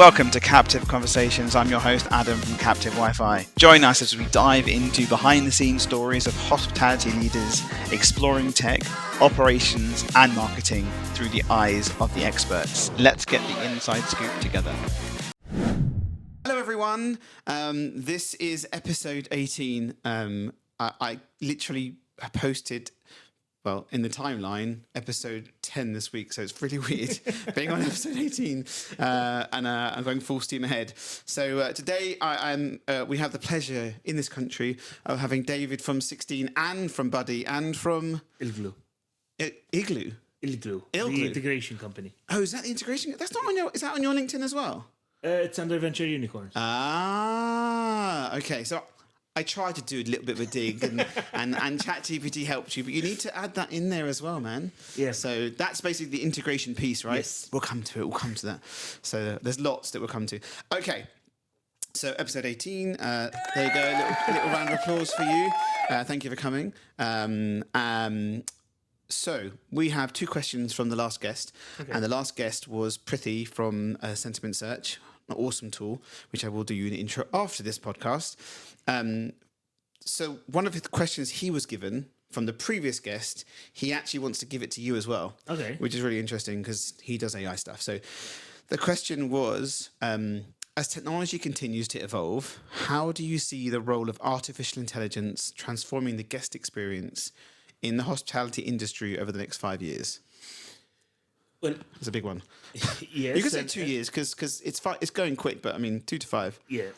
Welcome to Captive Conversations. I'm your host, Adam from Captive Wi-Fi. Join us as we dive into behind-the-scenes stories of hospitality leaders, exploring tech, operations, and marketing through the eyes of the experts. Let's get the inside scoop together. Hello, everyone. This is episode 18. I literally posted, well, in the timeline, episode 10 this week, so it's really weird being on episode 18 and I'm going full steam ahead. So today we have the pleasure in this country of having David from 16 and from Buddy and from... Illglu. Illglu? Illglu. The integration company. Oh, is that the integration? That's not on your... Is that on your LinkedIn as well? It's under Venture Unicorns. Ah, okay. So I tried to do a little bit of a dig and ChatGPT helped you, but you need to add that in there as well, man. Yeah. So that's basically the integration piece, right? Yes. We'll come to it. We'll come to that. So there's lots that we'll come to. Okay. So episode 18. There you go. A little round of applause for you. Thank you for coming. So we have two questions from the last guest. Okay. And the last guest was Prithi from Sentiment Search, an awesome tool, which I will do you an intro after this podcast. So one of the questions he was given from the previous guest, he actually wants to give it to you as well. Okay. Which is really interesting because he does AI stuff. So the question was, as technology continues to evolve, how do you see the role of artificial intelligence transforming the guest experience in the hospitality industry over the next 5 years? Well, it's a big one. Yes. You could say 2 years because it's going quick, but I mean 2 to 5. Yeah.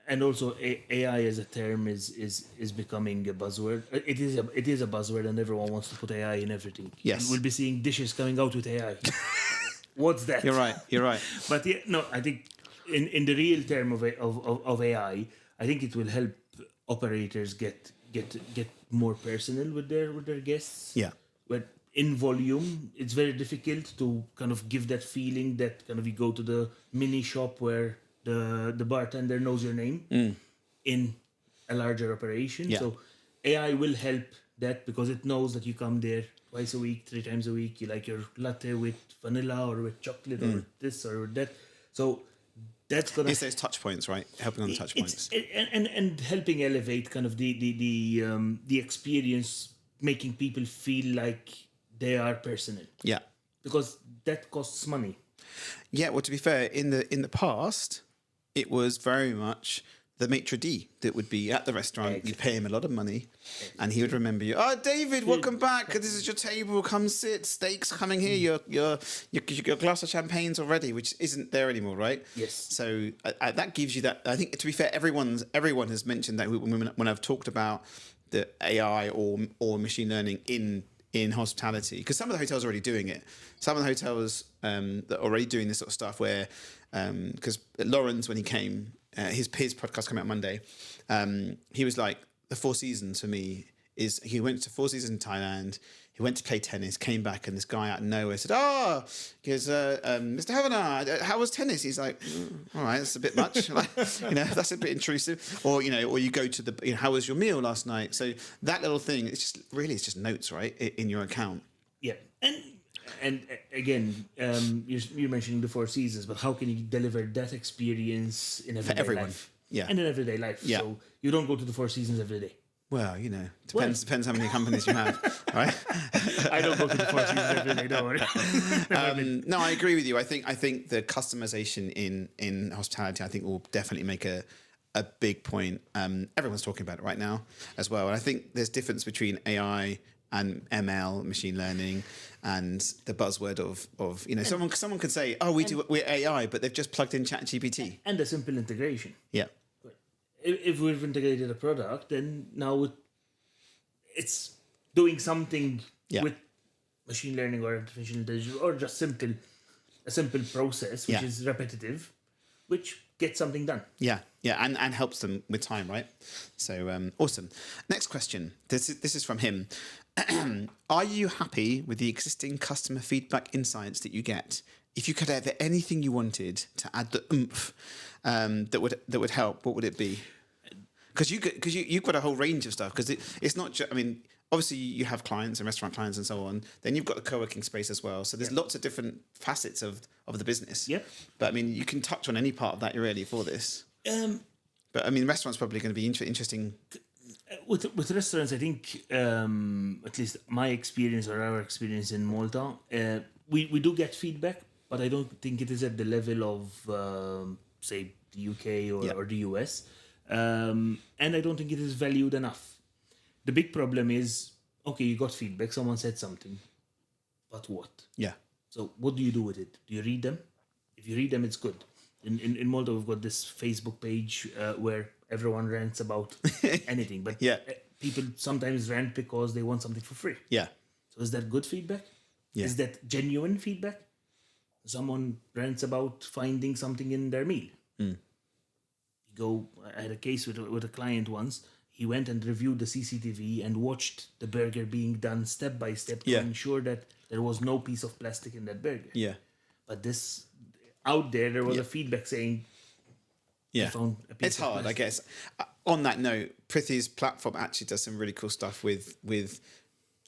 And also, AI as a term is becoming a buzzword. It is a buzzword, and everyone wants to put AI in everything. Yes, we'll be seeing dishes coming out with AI. What's that? You're right. But yeah, no, I think in the real term of AI, I think it will help operators get more personal with their guests. Yeah. But in volume, it's very difficult to kind of give that feeling that kind of you go to the mini shop where the bartender knows your name in a larger operation. Yeah. So AI will help that because it knows that you come there twice a week, 3 times a week. You like your latte with vanilla or with chocolate or this or with that. So that's gonna... It's those touch points, right? Helping on the touch points. And helping elevate kind of the experience, making people feel like they are personal. Yeah. Because that costs money. Yeah, well, to be fair, in the past, it was very much the maitre d' that would be at the restaurant. Exactly. You'd pay him a lot of money, and he would remember you. Oh, David, welcome back. This is your table. Come sit. Steaks coming here. Your glass of champagne's already, which isn't there anymore, right? Yes. So that gives you that. I think, to be fair, everyone has mentioned that when I've talked about the AI or machine learning in hospitality, because some of the hotels are already doing it. Some of the hotels that are already doing this sort of stuff where, because Lawrence, when he came, his podcast came out Monday, he was like, the Four Seasons for me is, he went to Four Seasons in Thailand, he went to play tennis, came back, and this guy out of nowhere said, he goes, Mr. Havanah, how was tennis? He's like, all right, that's a bit much. Like, that's a bit intrusive. Or you go to the, how was your meal last night? So that little thing, it's just notes, right, in your account. Yeah. And again, you're mentioning the Four Seasons, but how can you deliver that experience in everyday everyone. life? Yeah. And in everyday life. Yeah. So you don't go to the Four Seasons every day. Well, depends how many companies you have, right? I don't go to the Four Seasons every day, don't worry. No, I agree with you. I think the customization in hospitality, I think, will definitely make a big point. Everyone's talking about it right now as well. And I think there's difference between AI and ML, machine learning, and the buzzword of someone could say, we're AI, but they've just plugged in ChatGPT. And a simple integration. Yeah. If we've integrated a product, then now it's doing something with machine learning or artificial intelligence, or just a simple process, which is repetitive, which gets something done. Yeah, and helps them with time, right? So awesome. Next question. This is from him. Are you happy with the existing customer feedback insights that you get? If you could have anything you wanted to add the oomph that would help, what would it be? Because you've got a whole range of stuff. Because it's not just, obviously you have clients and restaurant clients and so on. Then you've got the co-working space as well. So there's lots of different facets of the business. Yep. But I mean, you can touch on any part of that really for this. But I mean, restaurants probably going to be interesting. With restaurants, I think at least my experience or our experience in Malta, we do get feedback, but I don't think it is at the level of say the UK or the US, and I don't think it is valued enough. The big problem is, okay, you got feedback, someone said something, but what? Yeah. So what do you do with it? Do you read them? If you read them, it's good. In Malta, we've got this Facebook page where everyone rants about anything, but people sometimes rant because they want something for free. Yeah. So is that good feedback? Yeah. Is that genuine feedback? Someone rants about finding something in their meal. I had a case with a client once. He went and reviewed the CCTV and watched the burger being done step by step to ensure that there was no piece of plastic in that burger. Yeah. But this out there was a feedback saying, I found a piece it's of hard, plastic. I guess. On that note, Prithi's platform actually does some really cool stuff with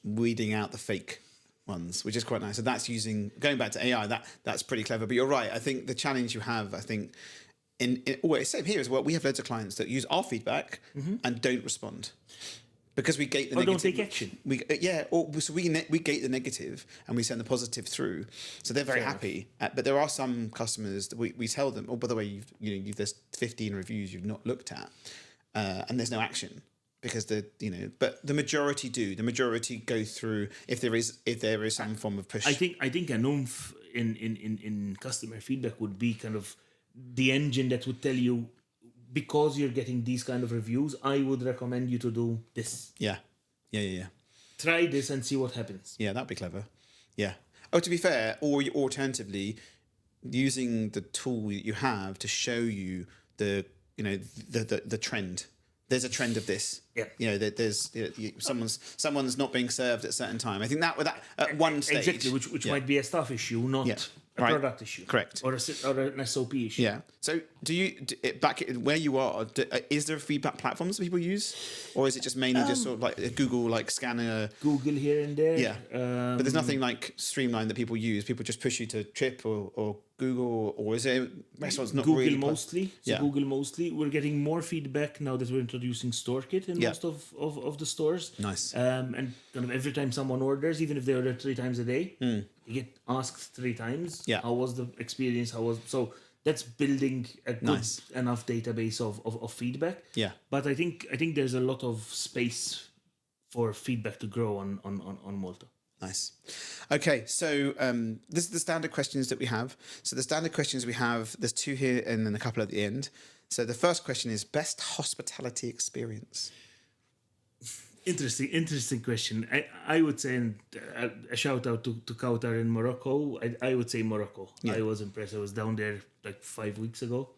weeding out the fake ones, which is quite nice. So that's going back to AI. That's pretty clever. But you're right. I think the challenge you have, it's same here as well. We have loads of clients that use our feedback and don't respond. Because we gate the negative. Don't take action. So we gate the negative and we send the positive through. So they're very happy. But there are some customers that we tell them, oh, by the way, there's 15 reviews you've not looked at, and there's no action because but the majority do. The majority go through if there is some form of push. I think an oomph in customer feedback would be kind of the engine that would tell you, because you're getting these kind of reviews, I would recommend you to do this. Yeah. Try this and see what happens. Yeah, that'd be clever. Yeah. Oh, to be fair, or alternatively, using the tool you have to show you the trend. There's a trend of this. Yeah. There's someone's not being served at a certain time. I think that at one stage, exactly, which might be a staff issue, not a product issue. Correct. Or an SOP issue. Yeah. So back where you are, is there feedback platforms that people use? Or is it just mainly just sort of like a Google, like scanner? Google here and there. Yeah. But there's nothing like streamlined that people use. People just push you to Trip or Google, or is it restaurants not Google really? Mostly. Google mostly. We're getting more feedback now that we're introducing StoreKit in most of the stores. Nice. And kind of every time someone orders, even if they order 3 times a day, you get asked 3 times. Yeah. How was the experience? So that's building a good enough database of feedback. Yeah. But I think there's a lot of space for feedback to grow on Malta. Nice. Okay, so this is the standard questions that we have. So the standard questions we have, there's 2 here and then a couple at the end. So the first question is best hospitality experience. Interesting question. I would say, and a shout out to Kautar in Morocco. I would say Morocco. Yeah. I was impressed. I was down there like 5 weeks ago,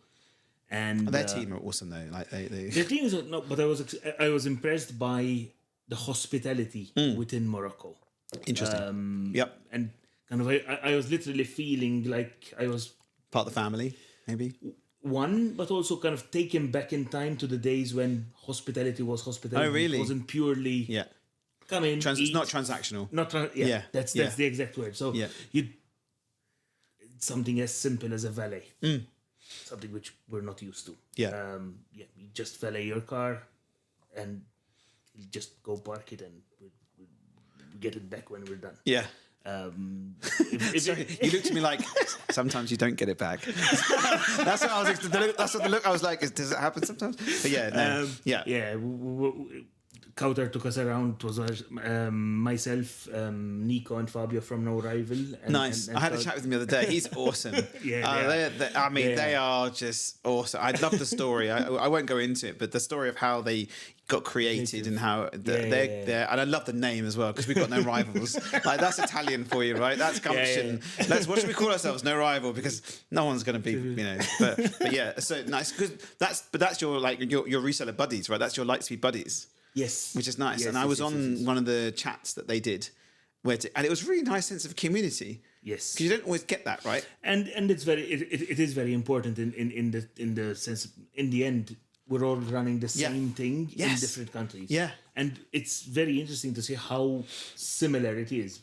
and their team are awesome though. Like their team is but I was impressed by the hospitality within Morocco. Interesting. Yep. And kind of I was literally feeling like I was part of the family, maybe. One, but also kind of taken back in time to the days when hospitality was hospitality. Oh, really? It wasn't purely come in, eat. Not transactional. That's the exact word. So something as simple as a valet, something which we're not used to. You just valet your car, and you just go park it, and we get it back when we're done. Yeah. Sorry, you looked at me like sometimes you don't get it back. That's what I was. That's what the look. I was like, does it happen sometimes? But Kautar took us around. It was myself, Nico, and Fabio from No Rival. Nice. I had a chat with him the other day. He's awesome. They are just awesome. I love the story. I won't go into it, but the story of how they got created and how they're and I love the name as well because we've got no rivals. Like that's Italian for you, right? That's gumption. What should we call ourselves? No rival, because no one's going to be, But yeah, so nice because that's your your reseller buddies, right? That's your Lightspeed buddies. Yes, which is nice. And I was on one of the chats that they did, and it was a really nice sense of community. Yes, because you don't always get that, right? And it's it is very important in the sense. In the end, we're all running the same thing in Yes. different countries. Yeah. And it's very interesting to see how similar it is.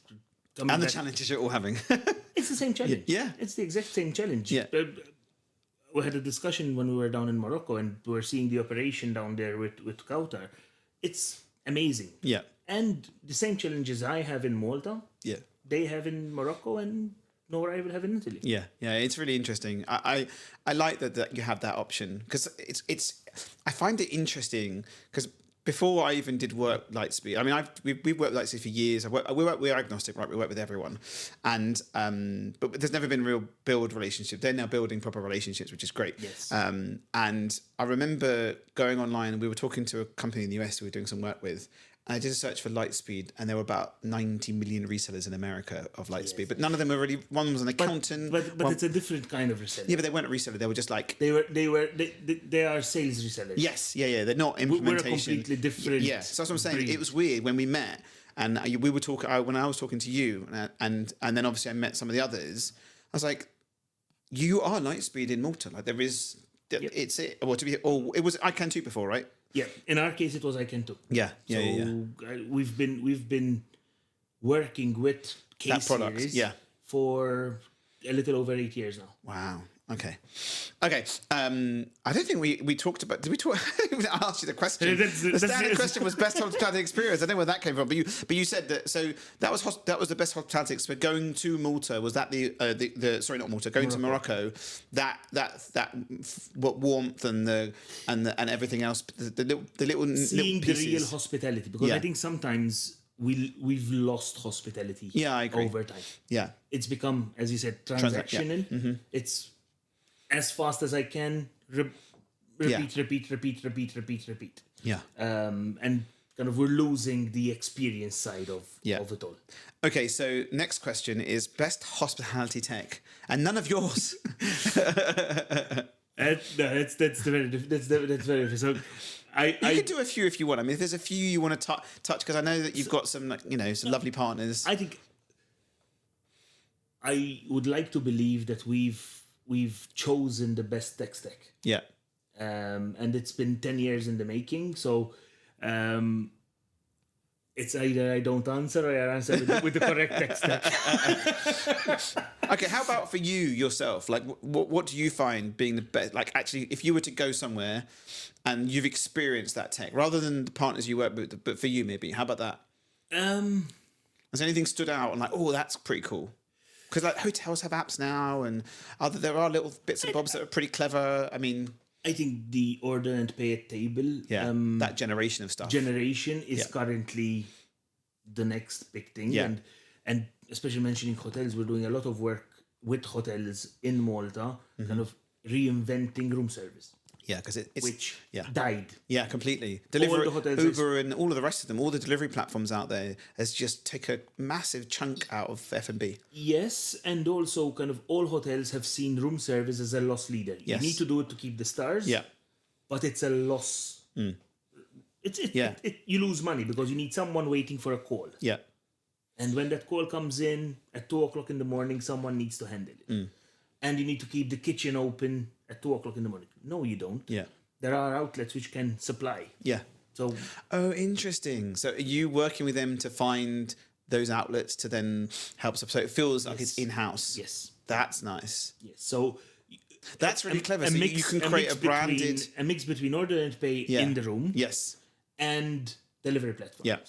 And the challenges you're all having. It's the same challenge. Yeah. It's the exact same challenge. Yeah. We had a discussion when we were down in Morocco and we were seeing the operation down there with Kautar. It's amazing. Yeah. And the same challenges I have in Malta, Yeah. they have in Morocco and nor I will have in Italy. Yeah, it's really interesting. I like that you have that option because it's I find it interesting because before I even did work Lightspeed, I mean we've worked Lightspeed for years. We're agnostic, right? We work with everyone, and but there's never been a real build relationship. They're now building proper relationships, which is great. Yes. And I remember going online and we were talking to a company in the US we were doing some work with. I did a search for Lightspeed, and there were about 90 million resellers in America of Lightspeed, Yes. but none of them were really. One was an accountant, But it's a different kind of reseller. yeah, but they weren't a reseller. They were just like They are sales resellers. yes, yeah. They're not We're a implementation. completely different. Yeah, so that's what I'm saying. breed. It was weird when we met, and we were talking. When I was talking to you, and then obviously I met some of the others. I was like, "You are Lightspeed in Malta. Like there is, it's it. Or to be, or it was I can too before, right? Yeah, in our case, it was I can too. Yeah, yeah, So yeah. we've been working with K That product, series yeah. for a little over 8 years now. Wow. Okay. I don't think we talked about. Did we talk? I asked you the question. The standard question was best hospitality experience. I don't know where that came from, but you said that. So that was the best hospitality experience. Going to Malta, was that the sorry, not Malta. Going to Morocco. That what warmth and everything else. The little Seeing little the pieces. real hospitality, because Yeah. I think sometimes we've lost hospitality. Yeah, I agree. Over time. Yeah. It's become, as you said, transactional. It's as fast as I can. Repeat. Yeah. And kind of we're losing the experience side of it all. Okay, so next question is best hospitality tech, and none of yours. That's very. So You can do a few if you want. I mean, if there's a few you want to touch, because I know that you've got some, some lovely partners. I think I would like to believe that we've chosen the best tech stack. Yeah. And it's been 10 years in the making. So it's either I don't answer or I answer with the correct tech stack. Okay, how about for you yourself? Like, what do you find being the best? Like, actually, if you were to go somewhere and you've experienced that tech, rather than the partners you work with, but for you maybe, how about that? Has anything stood out and like, oh, that's pretty cool? Because like hotels have apps now, and there are little bits and bobs that are pretty clever. I mean, I think the order and pay at table that generation of stuff. Is currently the next big thing. Yeah. And especially mentioning hotels, we're doing a lot of work with hotels in Malta, kind of reinventing room service. Yeah, because it's which died. Yeah, completely. All the hotels Uber and all of the rest of them, all the delivery platforms out there, has just take a massive chunk out of F&B. Yes, and also kind of all hotels have seen room service as a loss leader. Yes. You need to do it to keep the stars. Yeah. But it's a loss. You lose money because you need someone waiting for a call. Yeah. And when that call comes in at 2:00 in the morning, someone needs to handle it. And you need to keep the kitchen open at 2:00 in the morning. No, you don't. Yeah. There are outlets which can supply. Yeah. So. Oh, interesting. So are you working with them to find those outlets to then help? So it feels like it's in-house. Yes. That's nice. Yes. So. That's really clever. So you can create a branded... A mix between order and pay in the room. Yes. And delivery platforms. Yeah.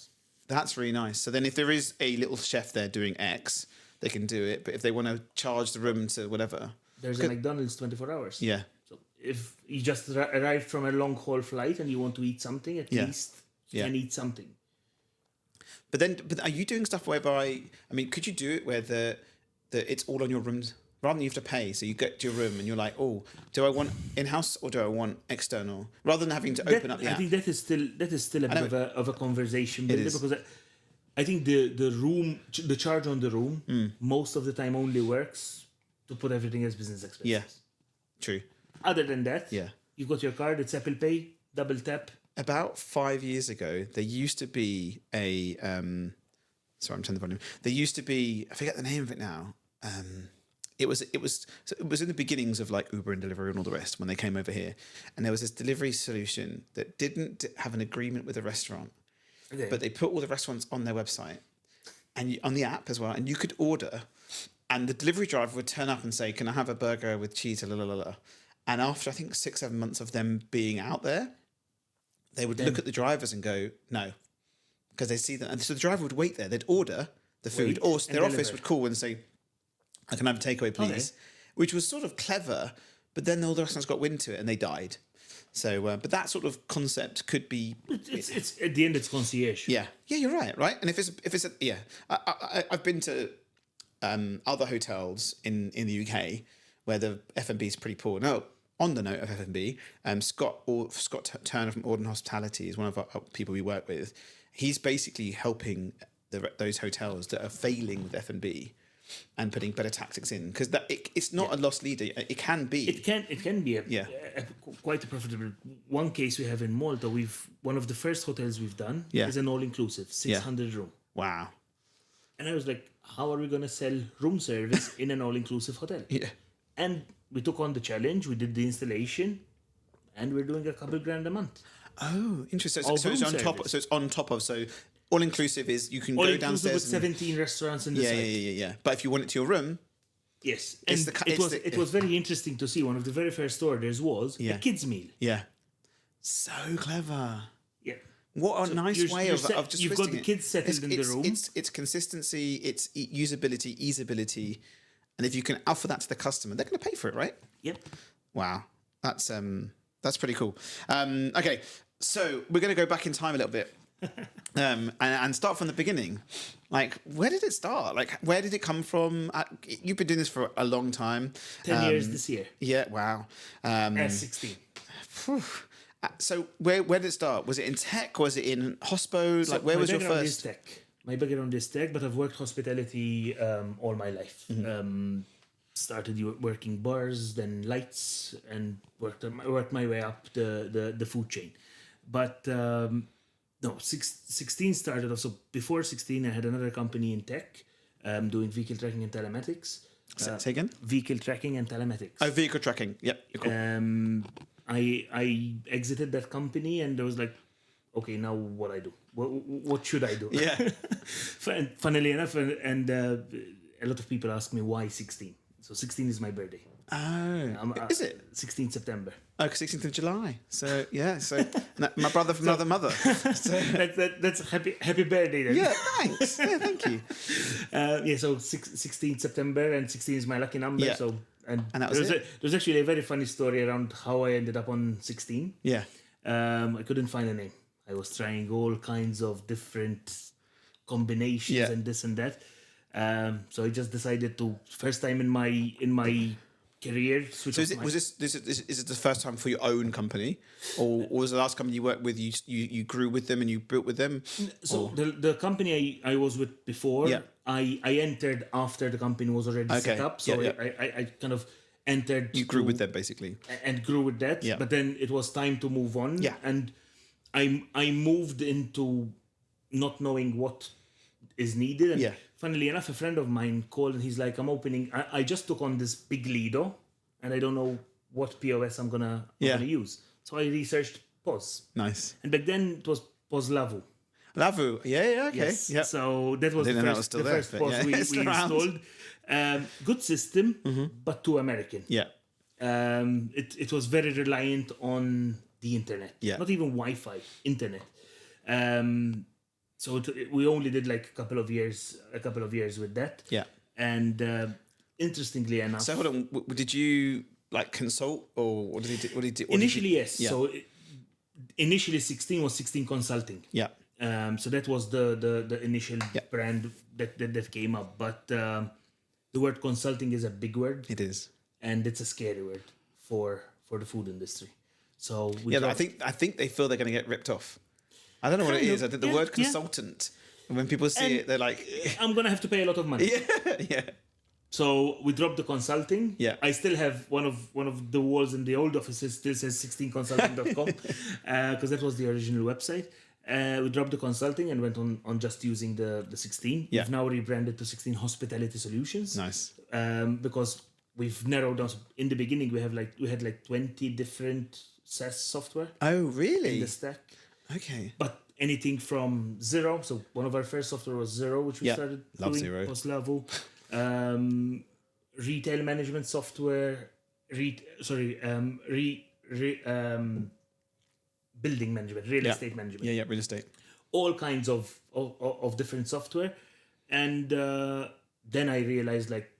That's really nice. So then if there is a little chef there doing X, they can do it. But if they want to charge the room to whatever... There's a McDonald's 24 hours. Yeah. So if you just arrived from a long-haul flight and you want to eat something, at least you can eat something. But are you doing stuff whereby... I mean, could you do it where it's all on your rooms... Rather than you have to pay, so you get to your room and you're like, oh, do I want in-house or do I want external? Rather than having to open up the app. I think that is still a bit of a conversation builder, because I think the charge on the room most of the time only works to put everything as business expenses. Yeah, true. Other than that, you've got your card, it's Apple Pay, double tap. About 5 years ago, there used to be sorry, I'm turning the volume. There used to be, I forget the name of it now. it was in the beginnings of like Uber and Deliveroo and all the rest when they came over here, and there was this delivery solution that didn't have an agreement with a restaurant, but they put all the restaurants on their website and on the app as well, and you could order, and the delivery driver would turn up and say, "Can I have a burger with cheese?" La, la, la, la. And after I think 6-7 months of them being out there, they would look at the drivers and go, "No," because they see that, and so the driver would wait there. They'd order the food, or their office would call and say, "I can have a takeaway, please," which was sort of clever. But then all the restaurants got wind to it and they died. So, but that sort of concept could be. It's at the end, it's concierge. Yeah, you're right. And if it's I've been to other hotels in the UK where the F&B is pretty poor. No, on the note of F&B, Scott Turner from Auden Hospitality is one of our people we work with. He's basically helping those hotels that are failing with F&B and putting better tactics in, because it's not a lost leader. It can be. It can be quite a profitable. One case we have in Malta, one of the first hotels we've done is an all-inclusive 600 room. Wow. And I was like, how are we going to sell room service in an all-inclusive hotel? Yeah. And we took on the challenge. We did the installation, and we're doing a couple grand a month. Oh, interesting. So it's on top. So it's on top of. So all inclusive is you can go downstairs with 17 restaurants in the site. Yeah. But if you want it to your room, yes, and it was very interesting to see. One of the very first orders was a kids meal. Yeah, so clever. Yeah, what a nice way of just. You've got the kids settled in the room. It's consistency, it's usability, easeability, and if you can offer that to the customer, they're going to pay for it, right? Yep. Wow, that's pretty cool. Okay, so we're going to go back in time a little bit. And start from the beginning. Like, where did it start? Like, where did it come from? You've been doing this for a long time. 10 years this year. Yeah, wow. 16. So where did it start? Was it in tech? Was it in hospo? Like, where was your first? Tech. My background is tech, but I've worked hospitality all my life. Mm-hmm. Started working bars, then lights, and worked my way up the food chain. But 16 started off. So before 16, I had another company in tech, doing vehicle tracking and telematics. Say again? Vehicle tracking and telematics. Oh, vehicle tracking. Yep. Cool. I exited that company, and I was like, okay, now what I do? What should I do? Yeah. Funnily enough, and a lot of people ask me why 16. So 16 is my birthday. Oh, is it 16th September? Oh, 16th of July. So yeah, my brother from another mother. So that's happy birthday then. Yeah, thanks. Yeah, thank you. So 16th September, and 16 is my lucky number. Yeah. So and that was it. There's actually a very funny story around how I ended up on 16. Yeah. I couldn't find a name. I was trying all kinds of different combinations and this and that. So I just decided to, first time in my career. So is it the first time for your own company, or was the last company you worked with, you grew with them and you built with them? So the company I was with before, I entered after the company was already set up. So I kind of entered. You grew with them basically, and grew with that. Yeah. But then it was time to move on. Yeah. And I moved into not knowing what is needed. And funnily enough, a friend of mine called and he's like, I just took on this big Lido and I don't know what POS I'm gonna use. So I researched POS. Nice. And back then it was POS Lavu. Lavu, okay. Yes. Yep. So that was the first POS we installed. Good system, but too American. Yeah. It was very reliant on the internet. Yeah. Not even Wi-Fi, internet. So we only did like a couple of years with that. Yeah. And interestingly enough. So hold on, did you like consult, or what did he do? Initially, yes. Yeah. So initially 16 was 16 Consulting. Yeah. So that was the initial brand that came up. But the word consulting is a big word. It is. And it's a scary word for the food industry. So I think they feel they're going to get ripped off. I don't know what it is. I did the word consultant. And when people see it, they're like, I'm going to have to pay a lot of money. Yeah. So we dropped the consulting. Yeah. I still have one of the walls in the old offices still says 16consulting.com because that was the original website. We dropped the consulting and went on just using the 16. Yeah. We've now rebranded to 16 Hospitality Solutions. Nice. Because we've narrowed down. So in the beginning, we had like 20 different SaaS software Oh, in really? the stack. Okay. But anything from Xero. So one of our first software was Xero, which we Yeah. started Love doing Xero. post Lavo. Retail management software. Building management, real estate management. Yeah, real estate. All kinds of different software. And then I realized, like,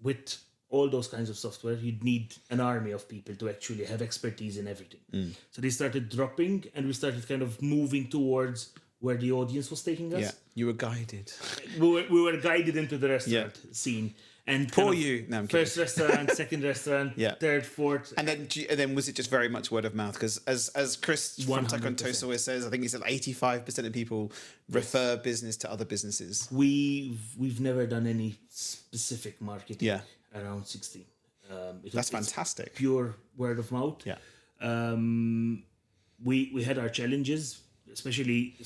with all those kinds of software, you'd need an army of people to actually have expertise in everything. So they started dropping, and we started kind of moving towards where the audience was taking us. Yeah, you were guided. We were guided into the restaurant scene. And Poor kind of you. No, I'm first restaurant, second restaurant, Yeah. third, fourth. And then was it just very much word of mouth? Because as Chris from Tech on 100%. Toast always says, I think he said 85% of people refer business to other businesses. We've never done any specific marketing Yeah. around 16. That's fantastic. Pure word of mouth. Yeah. We had our challenges, especially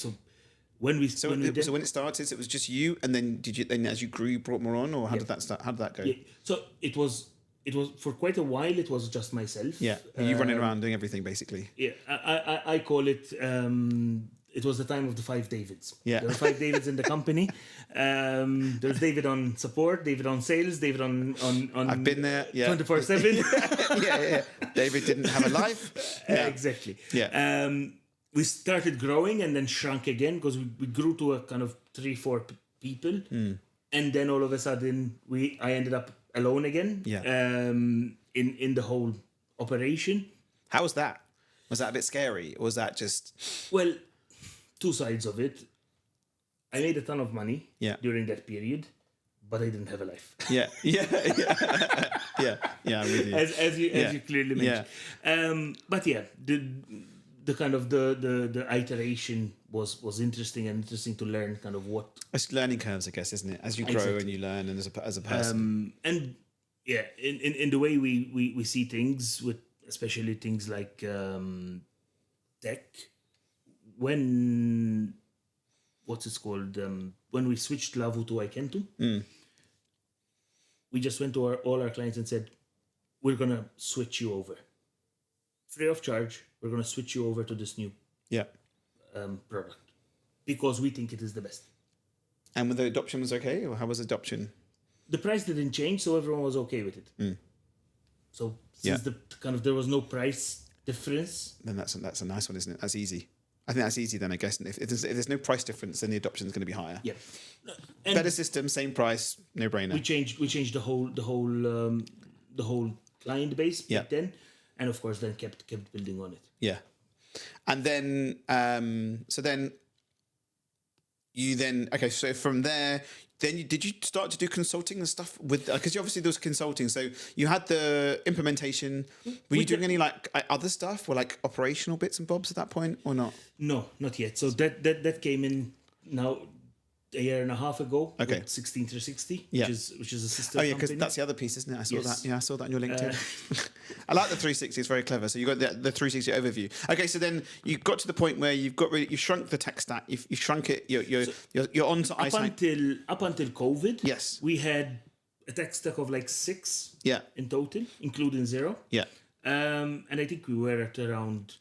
when we So when it started, it was just you, and then then as you grew, you brought more on, or how did that start? How did that go? Yeah, so it was for quite a while. It was just myself. Yeah, you running around doing everything basically. Yeah, I call it. It was the time of the 5 Davids. Yeah. There were 5 Davids in the company. There's David on support, David on sales, David on I've been there. Yeah. 24/7. yeah. David didn't have a life. Yeah. Exactly. Yeah. We started growing and then shrunk again because we grew to a kind of 3-4 people, and then all of a sudden I ended up alone again. Yeah. In the whole operation. How was that? Was that a bit scary, or was that just? Well, 2 sides of it. I made a ton of money Yeah. during that period, but I didn't have a life. Yeah. I'm with you. As you clearly mentioned. But yeah, the kind of the iteration was interesting and interesting to learn kind of what. It's learning curves, I guess, isn't it? As you grow and you learn, and as a person. And yeah, in the way we see things, with especially things like tech, when what's it called? When we switched Lavo to Ikentu, we just went to all our clients and said, we're gonna switch you over. Free of charge, we're gonna switch you over to this new product because we think it is the best. And when the adoption was okay, or how was adoption? The price didn't change, so everyone was okay with it. So since there was no price difference, Then that's a nice one, isn't it? That's easy. I think that's easy then, I guess. And if there's no price difference, then the adoption is going to be higher. yeah. And Better system, same price, no brainer. we changed the whole client base back then, and of course then kept building on it. Yeah. And then, so from there, then did you start to do consulting and stuff with, because you obviously there was consulting. So you had the implementation. Were you doing any like other stuff, or like operational bits and bobs at that point, or not? No, not yet. So that came in now a year and a half ago. Okay. With 16360, Yeah. which is a sister Oh yeah, because company. that's the other piece, isn't it? I saw Yes. that. Yeah, I saw that on your LinkedIn. I like the 360. It's very clever. So you got the 360 overview. Okay, so then you got to the point where you shrunk the tech stack. You've shrunk it. You're onto up iSight. until COVID. Yes. We had a tech stack of like 6 Yeah. in total, including Xero. Yeah. And I think we were at around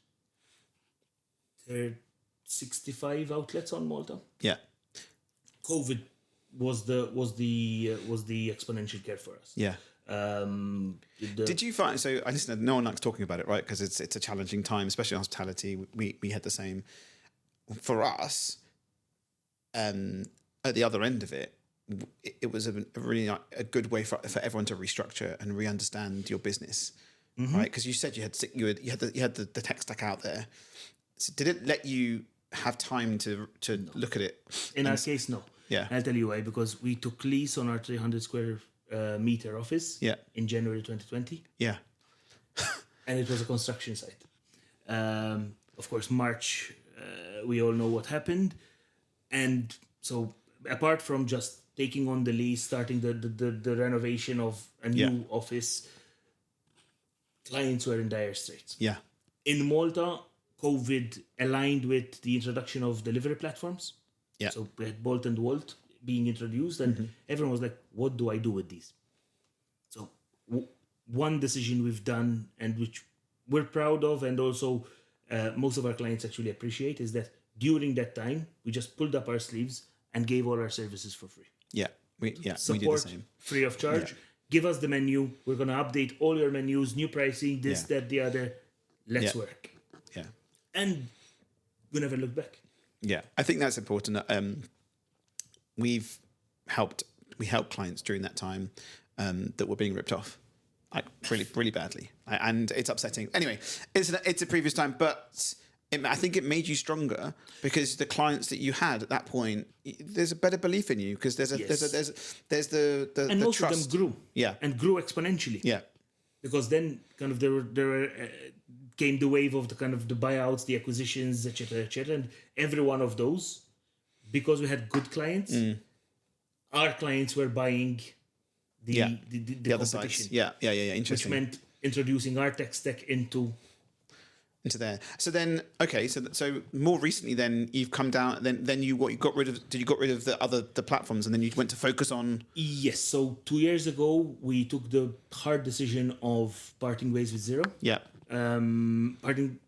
65 outlets on Malta. Yeah. COVID was the exponential care for us. Yeah. Did Did you find, so I listen, no one likes talking about it, right? Because it's a challenging time, especially in hospitality. We had the same. For us, at the other end of it, it was a really a good way for everyone to restructure and re-understand your business, right? Because you said you had the tech stack out there. So did it let you have time to look at it? In our case, no. Yeah. I'll tell you why. Because we took lease on our 300 square meter office. Yeah. In January 2020. Yeah. And it was a construction site. Of course, March, we all know what happened. And so apart from just taking on the lease, starting the renovation of a new office, clients were in dire straits. Yeah. In Malta, COVID aligned with the introduction of delivery platforms. Yeah. So we had Bolt and Wolt being introduced, and everyone was like, what do I do with these? So one decision we've done, and which we're proud of, and also most of our clients actually appreciate, is that during that time, we just pulled up our sleeves and gave all our services for free. Yeah. We did the Support same. free of charge. Give us the menu. We're going to update all your menus, new pricing, this, that, the other. Let's work. Yeah. And we never looked back. Yeah. I think that's important. We helped clients during that time that were being ripped off, like really badly, and it's upsetting. Anyway, it's a previous time, but I think it made you stronger because the clients that you had at that point, there's a better belief in you because there's the and most trust. of them grew, and grew exponentially, because then kind of there were came the wave of the kind of the buyouts, the acquisitions, etc., and every one of those, because we had good clients, our clients were buying the other sides. Yeah. Interesting. Which meant introducing our tech stack into there. So then, okay, so more recently, then you've come down. Then you got rid of? Did you got rid of the platforms, and then you went to focus on? Yes. So 2 years ago, we took the hard decision of parting ways with Xero. Yeah.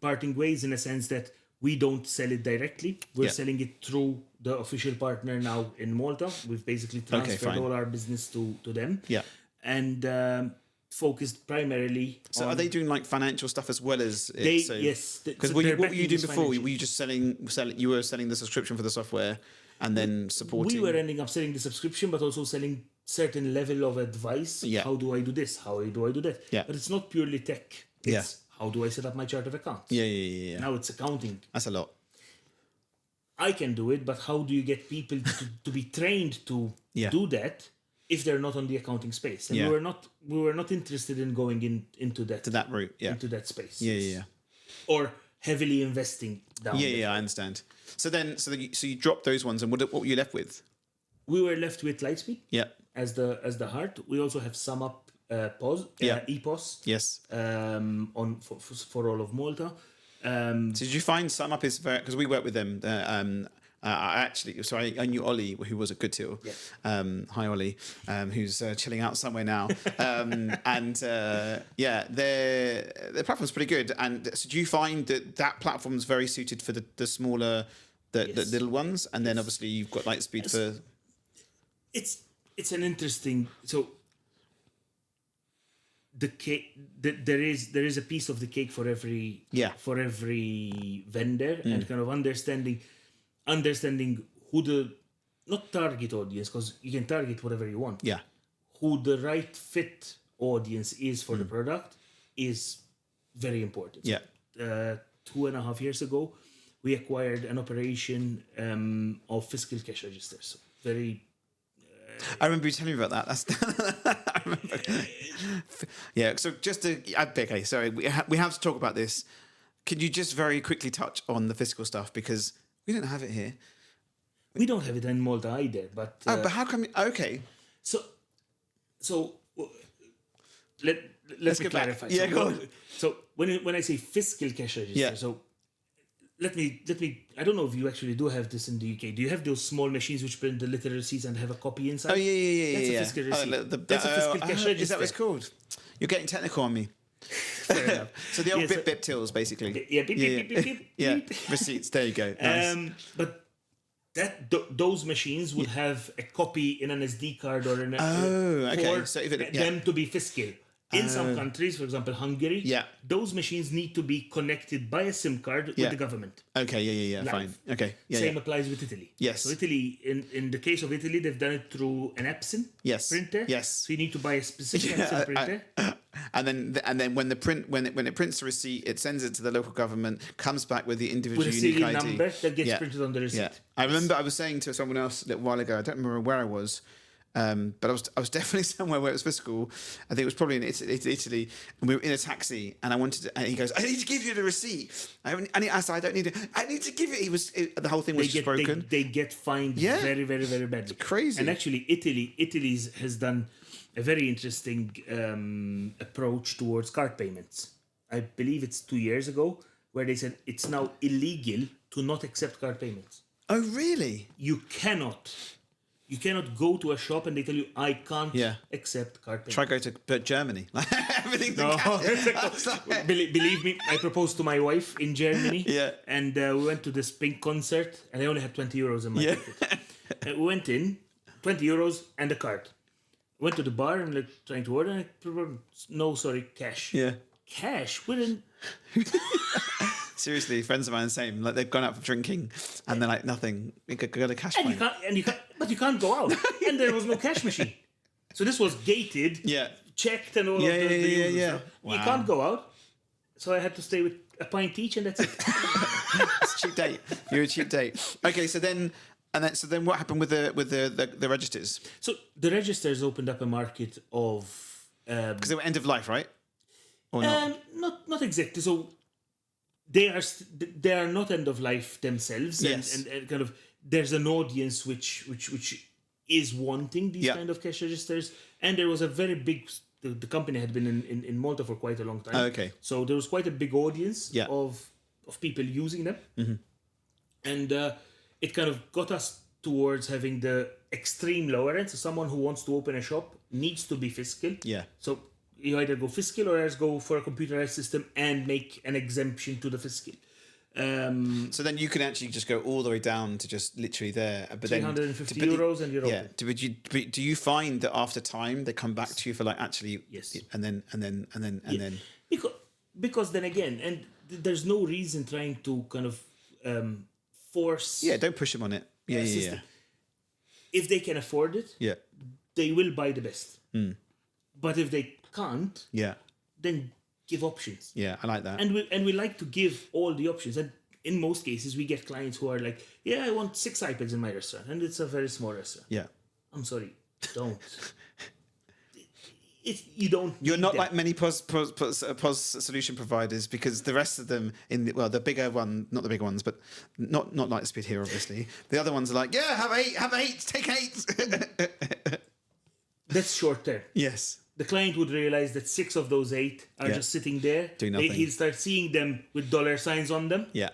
Parting ways in a sense that we don't sell it directly. We're selling it through the official partner now in Malta. We've basically transferred all our business to them. Yeah. And focused primarily. So are they doing like financial stuff as well as yes? Because what were you doing before? Were you just selling? You were selling the subscription for the software, and then supporting. We were ending up selling the subscription, but also selling certain level of advice. Yeah. How do I do this? How do I do that? Yeah. But it's not purely tech. It's how do I set up my chart of accounts? Yeah. Now it's accounting. That's a lot. I can do it, but how do you get people to be trained to do that if they're not on the accounting space? And we were not interested in going into that route, into that space. Yeah. Or heavily investing down. Yeah, I understand. So you dropped those ones, and what were you left with? We were left with Lightspeed. Yeah. As the heart. We also have SumUp EPOS. Yes. On for all of Malta. So did you find SumUp is very, because we work with them. I knew Ollie, who was at Good Till. Yeah. Hi Ollie, who's chilling out somewhere now. Their platform's pretty good. And so do you find that platform's very suited for the smaller, the little ones? And then obviously you've got Lightspeed for. It's an interesting the cake. There is a piece of the cake for every vendor, and kind of understanding who the not target audience, because you can target whatever you want. Yeah, who the right fit audience is for the product is very important. Yeah. 2.5 years ago, we acquired an operation of fiscal cash registers. I remember you telling me about that. I remember. Yeah. So just to, okay, sorry, we have to talk about this. Can you just very quickly touch on the fiscal stuff, because we don't have it here. We don't have it in Malta either, but. But how come? Okay. So let's me clarify. Yeah, go on. So when I say fiscal cash register, so let me. I don't know if you actually do have this in the UK. Do you have those small machines which print the literal receipts and have a copy inside? Oh yeah. That's a fiscal receipt. That's a fiscal cash register. Is that what it's called? You're getting technical on me. Fair enough. So the old bip tills, basically. Yeah, beep. Yeah, receipts. There you go. Nice. But those machines would have a copy in an SD card or in a okay. For so if them to be fiscal. In some countries, for example, Hungary, those machines need to be connected by a SIM card with the government. Okay, yeah, fine. Okay, Same applies with Italy. Yes. So Italy, in the case of Italy, they've done it through an Epson printer. Yes. So you need to buy a specific Epson printer. And then when it prints the receipt, it sends it to the local government, comes back with the individual with a unique serial ID. number that gets printed on the receipt. Yeah. I remember I was saying to someone else a little while ago, I don't remember where I was, but I was definitely somewhere where it was fiscal. I think it was probably in Italy, and we were in a taxi, and and he goes, "I need to give you the receipt." I said, "I don't need it. I need to give it." The whole thing was just broken. They get fined very, very, very badly. It's crazy. And actually, Italy has done a very interesting approach towards card payments. I believe it's 2 years ago where they said it's now illegal to not accept card payments. Oh, really? You cannot go to a shop and they tell you, I can't accept card payments. Try go to Germany. Everything's No. in cash. Believe me, I proposed to my wife in Germany. Yeah. And we went to this Pink concert and I only had 20 euros in my pocket. And we went in, 20 euros and a card. Went to the bar and like trying to order. And no, sorry, cash. Yeah. Cash? We're in. Seriously, friends of mine are the same. Like they've gone out for drinking, and they're like nothing. You could go to cash point. But you can't go out, and there was no cash machine. So this was gated, checked, and all of the usual stuff. Wow. You can't go out. So I had to stay with a pint each, and that's it. It's a cheap date. You're a cheap date. Okay, so then what happened with the registers? So the registers opened up a market of Because they were end of life, right? Or not? Not exactly. So they are not end of life themselves, Yes. and kind of there's an audience which is wanting these kind of cash registers, and there was a very big. The company had been in Malta for quite a long time. Okay. So there was quite a big audience of people using them, and it kind of got us towards having the extreme lower end. So someone who wants to open a shop needs to be fiscal. Yeah. So you either go fiscal or else go for a computerized system and make an exemption to the fiscal. So then you can actually just go all the way down to just literally there. But 350 euros and you're open. Do you find that after time they come back to you for like actually Yes. and then Because then again, and there's no reason trying to kind of force. don't push them on it. Yeah. If they can afford it, they will buy the best. But if they can't, then give options. Yeah, I like that. And we like to give all the options. And in most cases, we get clients who are like, I want 6 iPads in my restaurant, and it's a very small restaurant. Yeah. I'm sorry, don't. You don't. You're not like many POS solution providers, because the rest of them the bigger one, not the bigger ones, but not Lightspeed here, obviously. The other ones are like, have 8, take 8. That's short term. Yes. The client would realize that 6 of those 8 are just sitting there. Doing nothing. He'll start seeing them with dollar signs on them. Yeah.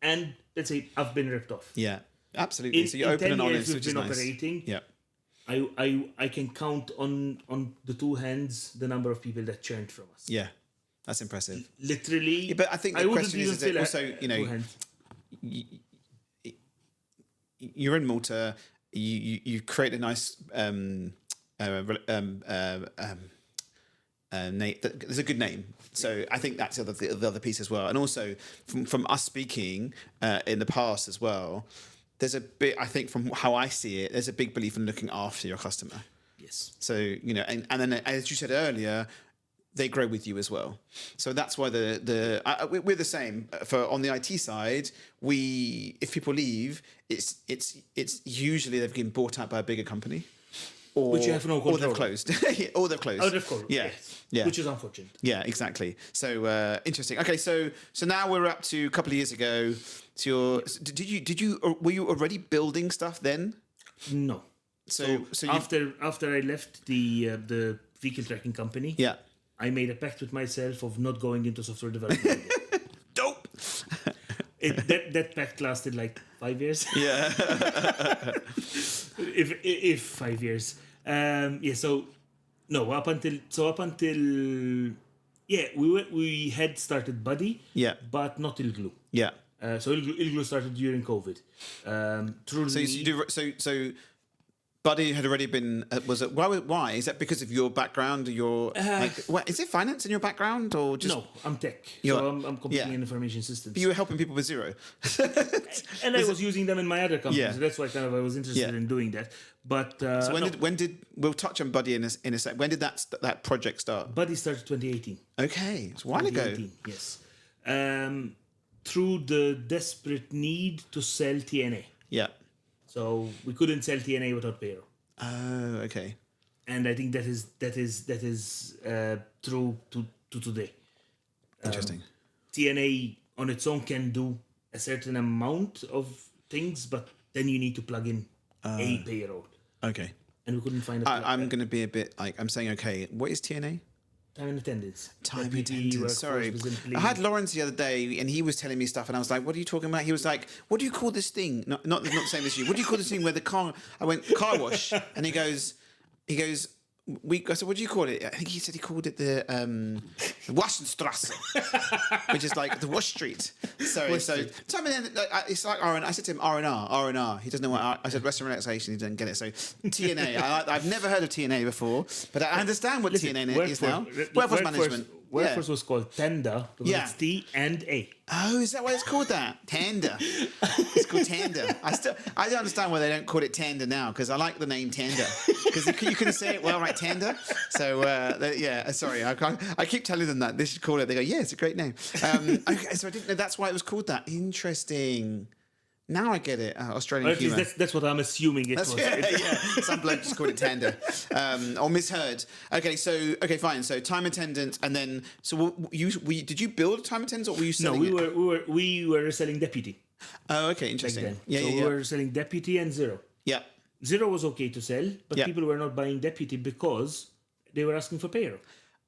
And let's say, I've been ripped off. Yeah, absolutely. So you're open and honest, which is nice. Operating, yeah. I can count on the 2 hands the number of people that churned from us. Yeah, that's impressive. Literally. Yeah, but I think the question is that also, you're in Malta, you create a nice there's a good name, so I think that's the other piece as well. And also from us speaking in the past as well, there's a bit, I think from how I see it, there's a big belief in looking after your customer. Yes. So and then as you said earlier, they grow with you as well. So that's why we're the same. For on the IT side, if people leave, it's usually they've been bought out by a bigger company. Which you have no control. Or they've closed. Or they've closed. Oh, they've closed. Yeah. Yes. Yeah. Which is unfortunate. Yeah, exactly. So interesting. Okay, so now we're up to a couple of years ago. So were you already building stuff then? No. So after I left the vehicle tracking company, I made a pact with myself of not going into software development again. Dope. That pact lasted like 5 years. Yeah. if 5 years. So no, up until we had started Buddy. Yeah. But not Illglu. Yeah. So Illglu started during COVID. So Buddy had already been. Was it why? Is that because of your background? Is it finance in your background or just? No, I'm tech. So I'm completing information systems. But you were helping people with Xero. And I was using them in my other companies. Yeah. So that's why I was interested in doing that. But so when did we'll touch on Buddy in a sec. When did that project start? Buddy started 2018. Okay, it's a while ago. Yes. Through the desperate need to sell TNA. Yeah. So we couldn't sell TNA without payroll. Oh, okay. And I think that is true to today. Interesting. TNA on its own can do a certain amount of things, but then you need to plug in a payroll. Okay. And we couldn't find a I'm going to be a bit like, I'm saying, okay, what is TNA? Time and attendance. Time and Deputy attendance. workforce Sorry, was in I had place. Lawrence the other day, and he was telling me stuff, and I was like, "What are you talking about?" He was like, "What do you call this thing? Not the same as you. What do you call this thing where the car?" I went car wash, and he goes. I said, what do you call it? I think he said he called it the Waschenstrasse, which is like the wash street. Sorry, time and it's like R&R. I said to him R&R. He doesn't know what I said. Rest and relaxation. He didn't get it. So TNA. I've never heard of TNA before, but I understand what TNA is now. Workforce management. Workforce was called Tender because Yeah. it's T and A. Oh, is that why it's called that? Tender. It's called Tender. I don't understand why they don't call it Tender now, because I like the name Tender. Because you can say it well, right? Tender. So sorry, I keep telling them that they should call it. They go, yeah, it's a great name. Okay, so I didn't know that's why it was called that. Interesting. Now I get it. Australian Or at least humour. that's what I'm assuming it was. Yeah. Some bloke just called it tender, or misheard. Okay, fine. So time attendant, and then did you build a time attendant, or were you No, selling we were selling Deputy Oh, okay, back interesting. then. Yeah, so yeah, we yeah. were selling Deputy and Xero. Yeah. Xero was okay to sell, but Yeah. people were not buying Deputy because they were asking for payroll.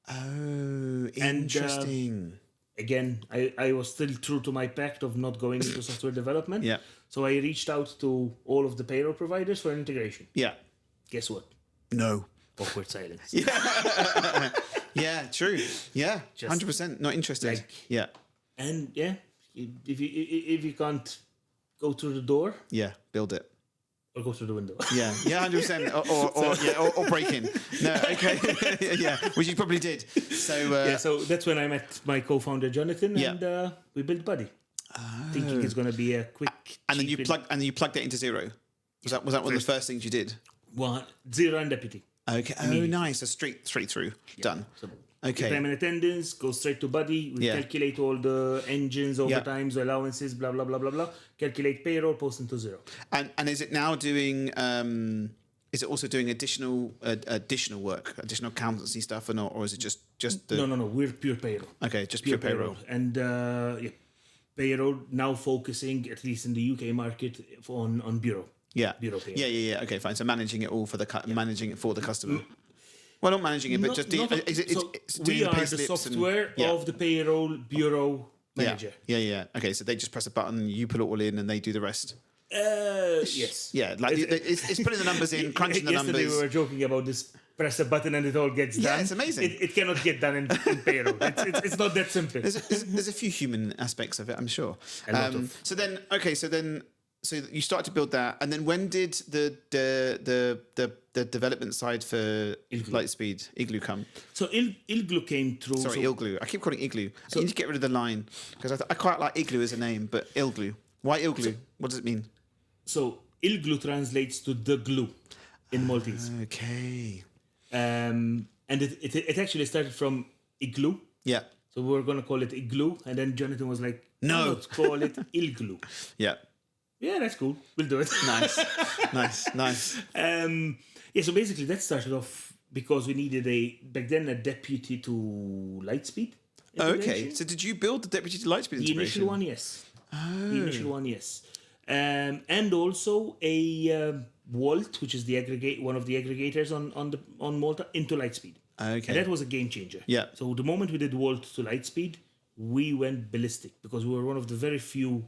Oh, interesting. Again, I was still true to my pact of not going into software development. Yeah. So I reached out to all of the payroll providers for integration. Yeah. Guess what? No. Awkward silence. Yeah, true. Yeah, Just 100%. Not interested. like- Yeah. And yeah, if you can't go through the door Yeah. Build it. or go through the window. Yeah, 100%. Or break in. No, okay. Yeah, which you probably did. So So that's when I met my co-founder Jonathan, Yeah. and we built Buddy, thinking it's going to be a quick. and then you cheap plugged it into Xero. Was that one of the first things you did? one Xero and Deputy. Okay. Oh, nice. So straight through. Done. So Okay. Time and attendance, go straight to Buddy. We Yeah. calculate all the engines, overtimes, allowances, blah blah blah blah blah. Calculate payroll, post into Xero. And is it now doing? Is it also doing additional work, additional accountancy stuff, or is it just the? No. We're pure payroll. Okay, just pure payroll. And payroll now focusing at least in the UK market on bureau. Yeah. Bureau payroll. Yeah. Okay, fine. So managing it all for managing it for the customer. Well, not managing it, but just so it's doing we the are the payslips software and, of the payroll bureau manager. Yeah. Okay, so they just press a button, you put it all in, and they do the rest. Yes. Yeah, like it's putting the numbers in, crunching the Yesterday numbers. we were joking about this. Press a button and it all gets done. it's amazing. It cannot get done in payroll. It's not that simple. There's a few human aspects of it, I'm sure. A lot of. So you started to build that, and then when did the development side for Illglu. Lightspeed Illglu come? So Illglu came through. Sorry, so Illglu. I keep calling it Illglu. I need to get rid of the line because I quite like Illglu as a name, but Illglu. Why Illglu? What does it mean? So Illglu translates to the glue in Maltese. Okay. And it actually started from igloo. Yeah. So we were going to call it Igloo. And then Jonathan was like, No. let's call it Illglue. Yeah. Yeah, that's cool. We'll do it. Nice. So basically that started off because we needed back then a deputy to Lightspeed. Oh, okay. integration. So did you build the Deputy to Lightspeed The integration? initial one, yes. The initial one, yes. And also a Vault, which is one of the aggregators on Malta, into Lightspeed. Okay. And that was a game changer. Yeah. So the moment we did Vault to Lightspeed, we went ballistic because we were one of the very few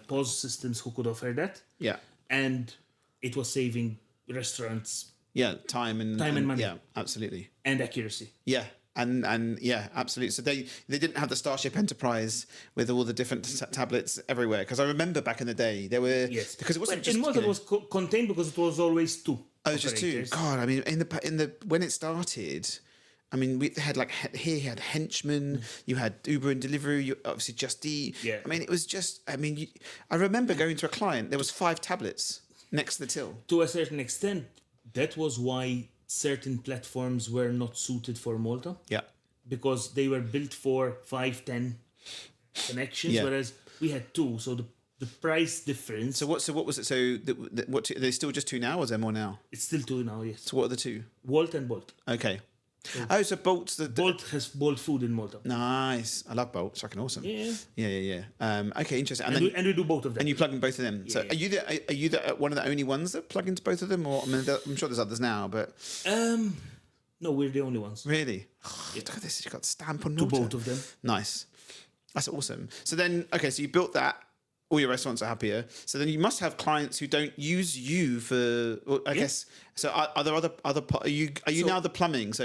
POS systems who could offer that. Yeah. And it was saving restaurants Yeah. Time and money. Yeah, absolutely. and accuracy. Yeah. And yeah, absolutely. So they didn't have the Starship Enterprise with all the different tablets everywhere. Because I remember back in the day there were because it wasn't But just in Malta it was contained because it was always two. Oh, it was just two. operators. God, I mean, in the when it started, I mean, we had like here you had Henchman, you had Uber and Deliveroo, you obviously Just Eat. Yeah. I mean, it was just. I mean, I remember going to a client. There was 5 tablets next to the till. To a certain extent, that was why certain platforms were not suited for Malta Yeah. because they were built for 5-10 connections, Yeah. whereas we had 2. So the price difference, So what was it? So what? Are they still just 2 now, or is there more now? it's still 2 now, yes. So what are the 2? Vault and Bolt. Okay. Oh, so Bolt's the Bolt has Bolt food in Malta. nice. I love Bolt. It's fucking awesome. Yeah. Yeah. Okay, interesting. And And then we do both of them. and you plug in both of them. So Yeah. are you one of the only ones that plug into both of them, or I mean, I'm sure there's others now, but No, we're the only ones. Really? Look at this. You've got stamp on To water. both of them. Nice. That's awesome. So then, okay, so you built that. All your restaurants are happier. So then you must have clients who don't use you for. Well, I guess. So are there other? Are you now the plumbing? So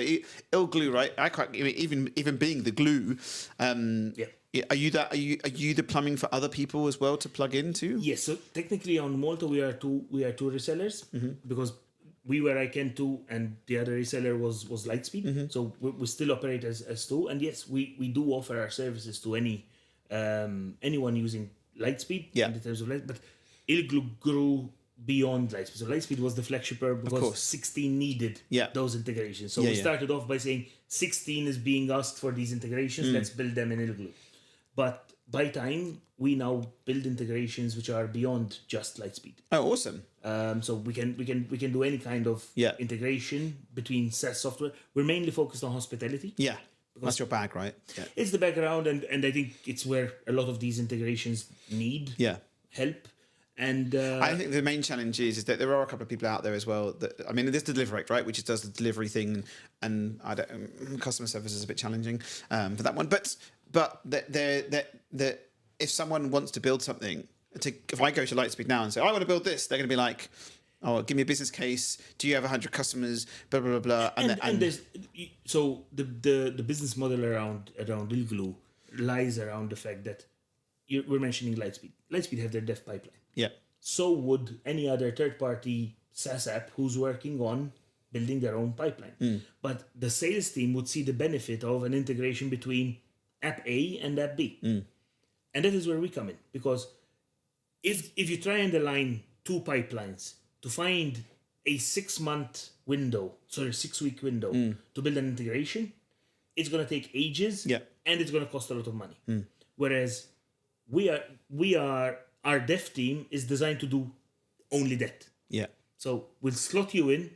Illglu, right? I can't even being the glue. Are you that? Are you the plumbing for other people as well to plug into? Yes. So technically, on Malta, we are two resellers because we were iKent2 and the other reseller was Lightspeed. So we still operate as two. And yes, we do offer our services to anyone using Lightspeed in the terms of Lightspeed, but Illglu grew beyond Lightspeed. So Lightspeed was the flagship because 16 needed those integrations. So we started off by saying 16 is being asked for these integrations. Let's build them in Illglu. But by time, we now build integrations which are beyond just Lightspeed. Oh, awesome! So we can do any kind of integration between SaaS software. We're mainly focused on hospitality. Yeah. That's your bag, right? Yeah. It's the background, and I think it's where a lot of these integrations need help. And I think the main challenge is that there are a couple of people out there as well. That, I mean, there's Deliverect, right, which does the delivery thing, and customer service is a bit challenging for that one. But that if someone wants to build something, if I go to Lightspeed now and say I want to build this, they're going to be like, oh, give me a business case. Do you have 100 customers? Blah blah blah. And there's so the business model around Illglu lies around the fact that we're mentioning Lightspeed. Lightspeed have their dev pipeline. Yeah. So would any other third-party SaaS app who's working on building their own pipeline. But the sales team would see the benefit of an integration between app A and app B. And that is where we come in, because if you try and align two pipelines to find a 6-week window to build an integration, it's going to take ages and it's going to cost a lot of money. Whereas our dev team is designed to do only that. Yeah. So we'll slot you in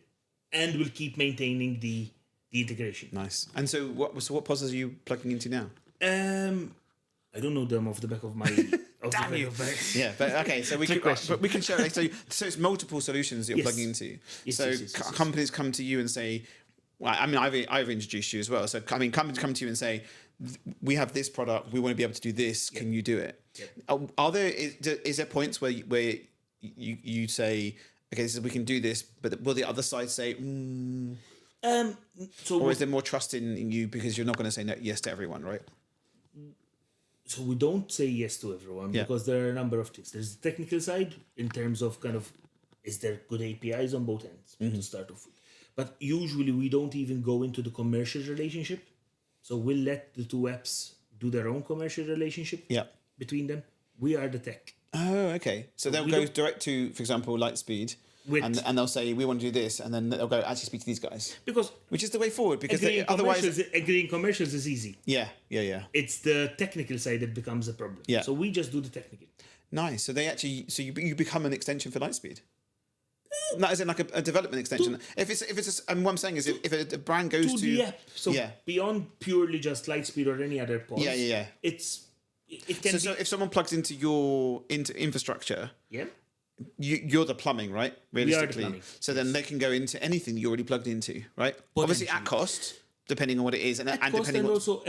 and we'll keep maintaining the integration. Nice. And so what pods are you plugging into now? I don't know them off the back of my... Damn you. Yeah, but okay, so we can share it. So it's multiple solutions that you're plugging into. Yes, companies come to you and say, well, I mean, I've introduced you as well. So, I mean, companies come to you and say, we have this product, we want to be able to do this, can you do it? Is there points where you say, okay, so we can do this, but will the other side say, or is there more trust in you because you're not going to say yes to everyone, right? So we don't say yes to everyone because there are a number of things. There's the technical side in terms of is there good APIs on both ends to start off with. But usually we don't even go into the commercial relationship. So we'll let the two apps do their own commercial relationship between them. We are the tech. Oh, okay. So they'll go direct to, for example, Lightspeed. And they'll say, we want to do this, and then they'll go actually speak to these guys. Which is the way forward, because otherwise... Agreeing commercials is easy. Yeah. It's the technical side that becomes a problem. Yeah. So we just do the technical. Nice. So you become an extension for Lightspeed? That is in like a development extension. And what I'm saying is if a brand goes to the app. So beyond purely just Lightspeed or any other pod. Yeah. It can so if someone plugs into infrastructure... Yeah. You're the plumbing, right? Realistically. We are the plumbing. So then they can go into anything that you're already plugged into, right? Obviously at cost, depending on what it is, and depending on also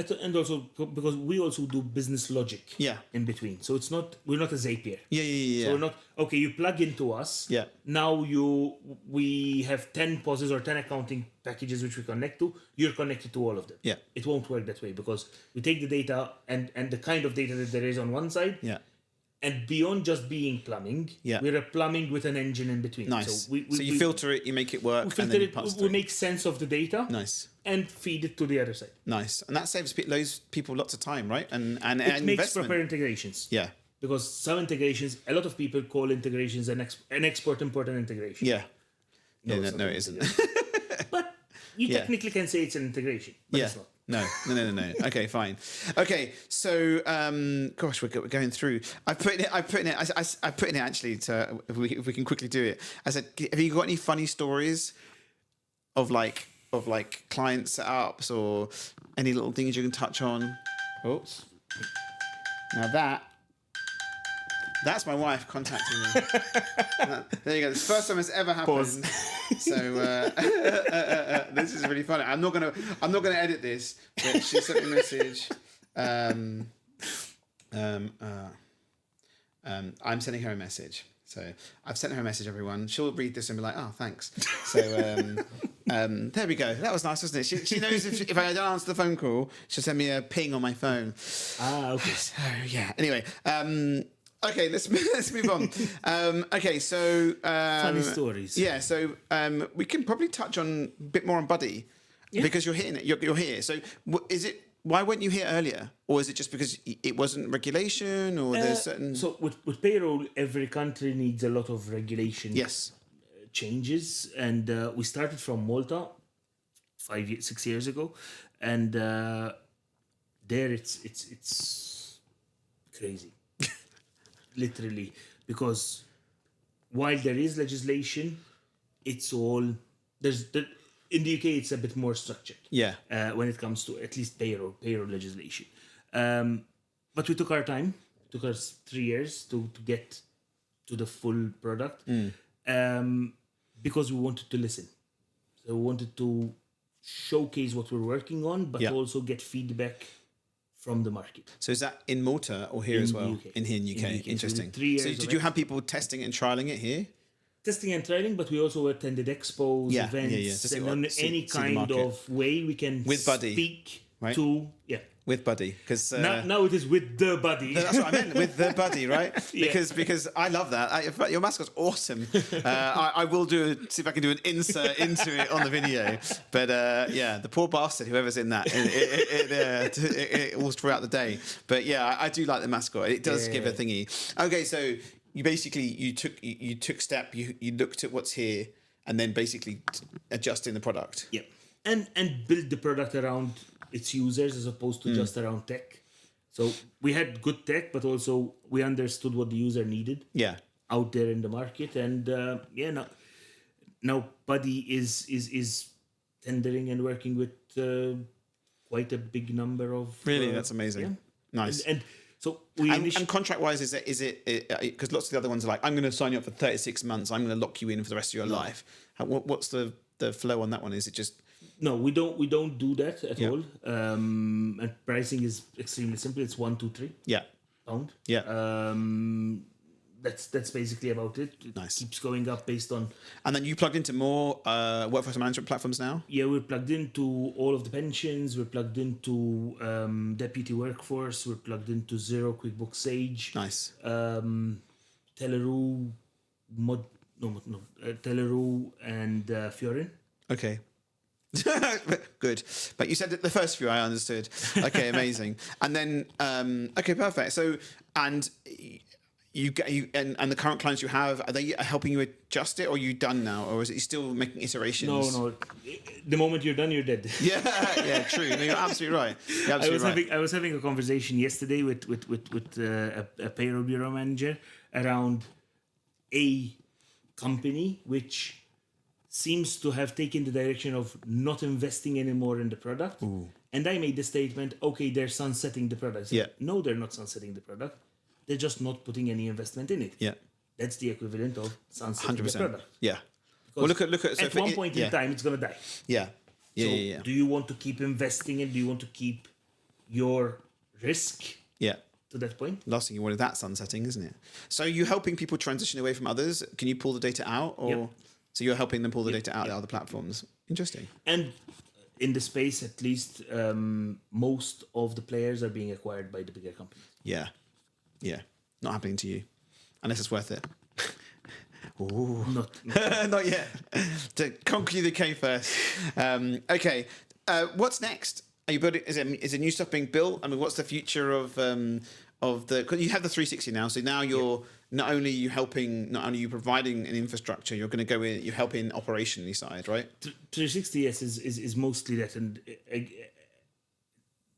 because we also do business logic. In between, so we're not a Zapier. Yeah. So we're not you plug into us. Yeah. Now we have 10 POSes or 10 accounting packages which we connect to. You're connected to all of them. Yeah. It won't work that way because we take the data and the kind of data that there is on one side. Yeah. And beyond just being plumbing, we're a plumbing with an engine in between. Nice. So you filter it, you make it work, and then you pass it. We make sense of the data. Nice. And feed it to the other side. Nice. And that saves those people lots of time, right? And it makes investment. proper integrations. Yeah. Because some integrations, a lot of people call integrations an export-important integration. Yeah. No, it isn't. But you technically can say it's an integration. But it's not. No. Okay, fine. Okay, so gosh, we're going through. I put in it actually to if we can quickly do it. I said, have you got any funny stories of client setups or any little things you can touch on? Oops. Now that That's my wife contacting me. There you go. It's the first time it's ever happened. Pause. So this is really funny. I'm not gonna edit this. But she sent me a message. I'm sending her a message. So I've sent her a message, everyone. She'll read this and be like, "Oh, thanks." So there we go. That was nice, wasn't it? She knows if I don't answer the phone call, she'll send me a ping on my phone. Okay. So yeah. Anyway, okay, let's move on. Okay, so Funny stories. Yeah, so we can probably touch on a bit more on Buddy because you're here. You're here. So is it? Why weren't you here earlier, or is it just because it wasn't regulation, or there's certain? So with payroll, every country needs a lot of regulation. Yes. Changes, and we started from Malta 6 years ago, and there it's crazy, literally, because while there is legislation, it's all in the UK it's a bit more structured. Yeah. When it comes to at least payroll legislation, but we took our time. It took us 3 years to get to the full product. Because we wanted to listen. So we wanted to showcase what we're working on, but also get feedback from the market. So is that in Malta or here as well? UK. In here in UK. In UK. Interesting. So 3 years So did you have people testing and trialing it here? Testing and trialing, but we also attended expos, events, To see and what- on see any the kind market. of way we can With Buddy, speak right? to... With Buddy, because now it is with the Buddy. that's what I meant, with the Buddy, right? Yeah. Because I love that. In fact, your mascot's awesome. I will see if I can do an insert into it on the video. But the poor bastard, whoever's in that, it all throughout the day. But yeah, I do like the mascot. It does give a thingy. Okay, so you basically you took step. You looked at what's here, and then basically adjusting the product. Yeah, and build the product around its users as opposed to just around tech. So we had good tech, but also we understood what the user needed. Yeah. Out there in the market, and now Buddy is tendering and working with quite a big number of. Really, that's amazing. Nice. And so we and contract wise, is it because lots of the other ones are like, I'm going to sign you up for 36 months. I'm going to lock you in for the rest of your life. What's the flow on that one? Is it just? No, we don't do that at all. And pricing is extremely simple. It's 1, 2, 3 pound. Yeah. That's basically about it. It Nice. keeps going up based on. And then you plugged into more workforce management platforms now. Yeah, we're plugged into all of the pensions. We're plugged into Deputy Workforce. We're plugged into Xero, QuickBooks, Sage. Nice. Teleroo, Teleroo and Fiorin. Okay. Good, but you said that the first few I understood. Okay, amazing. And then okay, perfect. So and you and the current clients you have, are they helping you adjust it, or are you done now, or is it still making iterations? No. The moment you're done, you're dead. Yeah, true. No, you're absolutely right. You're absolutely I was having a conversation yesterday with a payroll bureau manager around a company which seems to have taken the direction of not investing anymore in the product. Ooh. And I made the statement, okay, they're sunsetting the product. Yeah. No, they're not sunsetting the product. They're just not putting any investment in it. Yeah. That's the equivalent of sunsetting 100%. the product. Yeah. Because Well, look at. So at one point in time, it's going to die. Yeah. Yeah. So Yeah. do you want to keep investing in? Do you want to keep your risk Yeah. to that point? Last thing you want is that sunsetting, isn't it? So you're helping people transition away from others. Can you pull the data out, or Yep. so you're helping them pull the data out of other platforms? Interesting. And in the space, at least, most of the players are being acquired by the bigger companies. Yeah. Yeah. Not happening to you, unless it's worth it. Ooh. Not Not yet. To conquer the UK first. Okay. What's next? Are you building? Is it new stuff being built? I mean, what's the future of the? Because you have the 360 now, so now you're not only you providing an infrastructure, you're going to go in. You're helping operationally side, right? 360, yes, is mostly that, and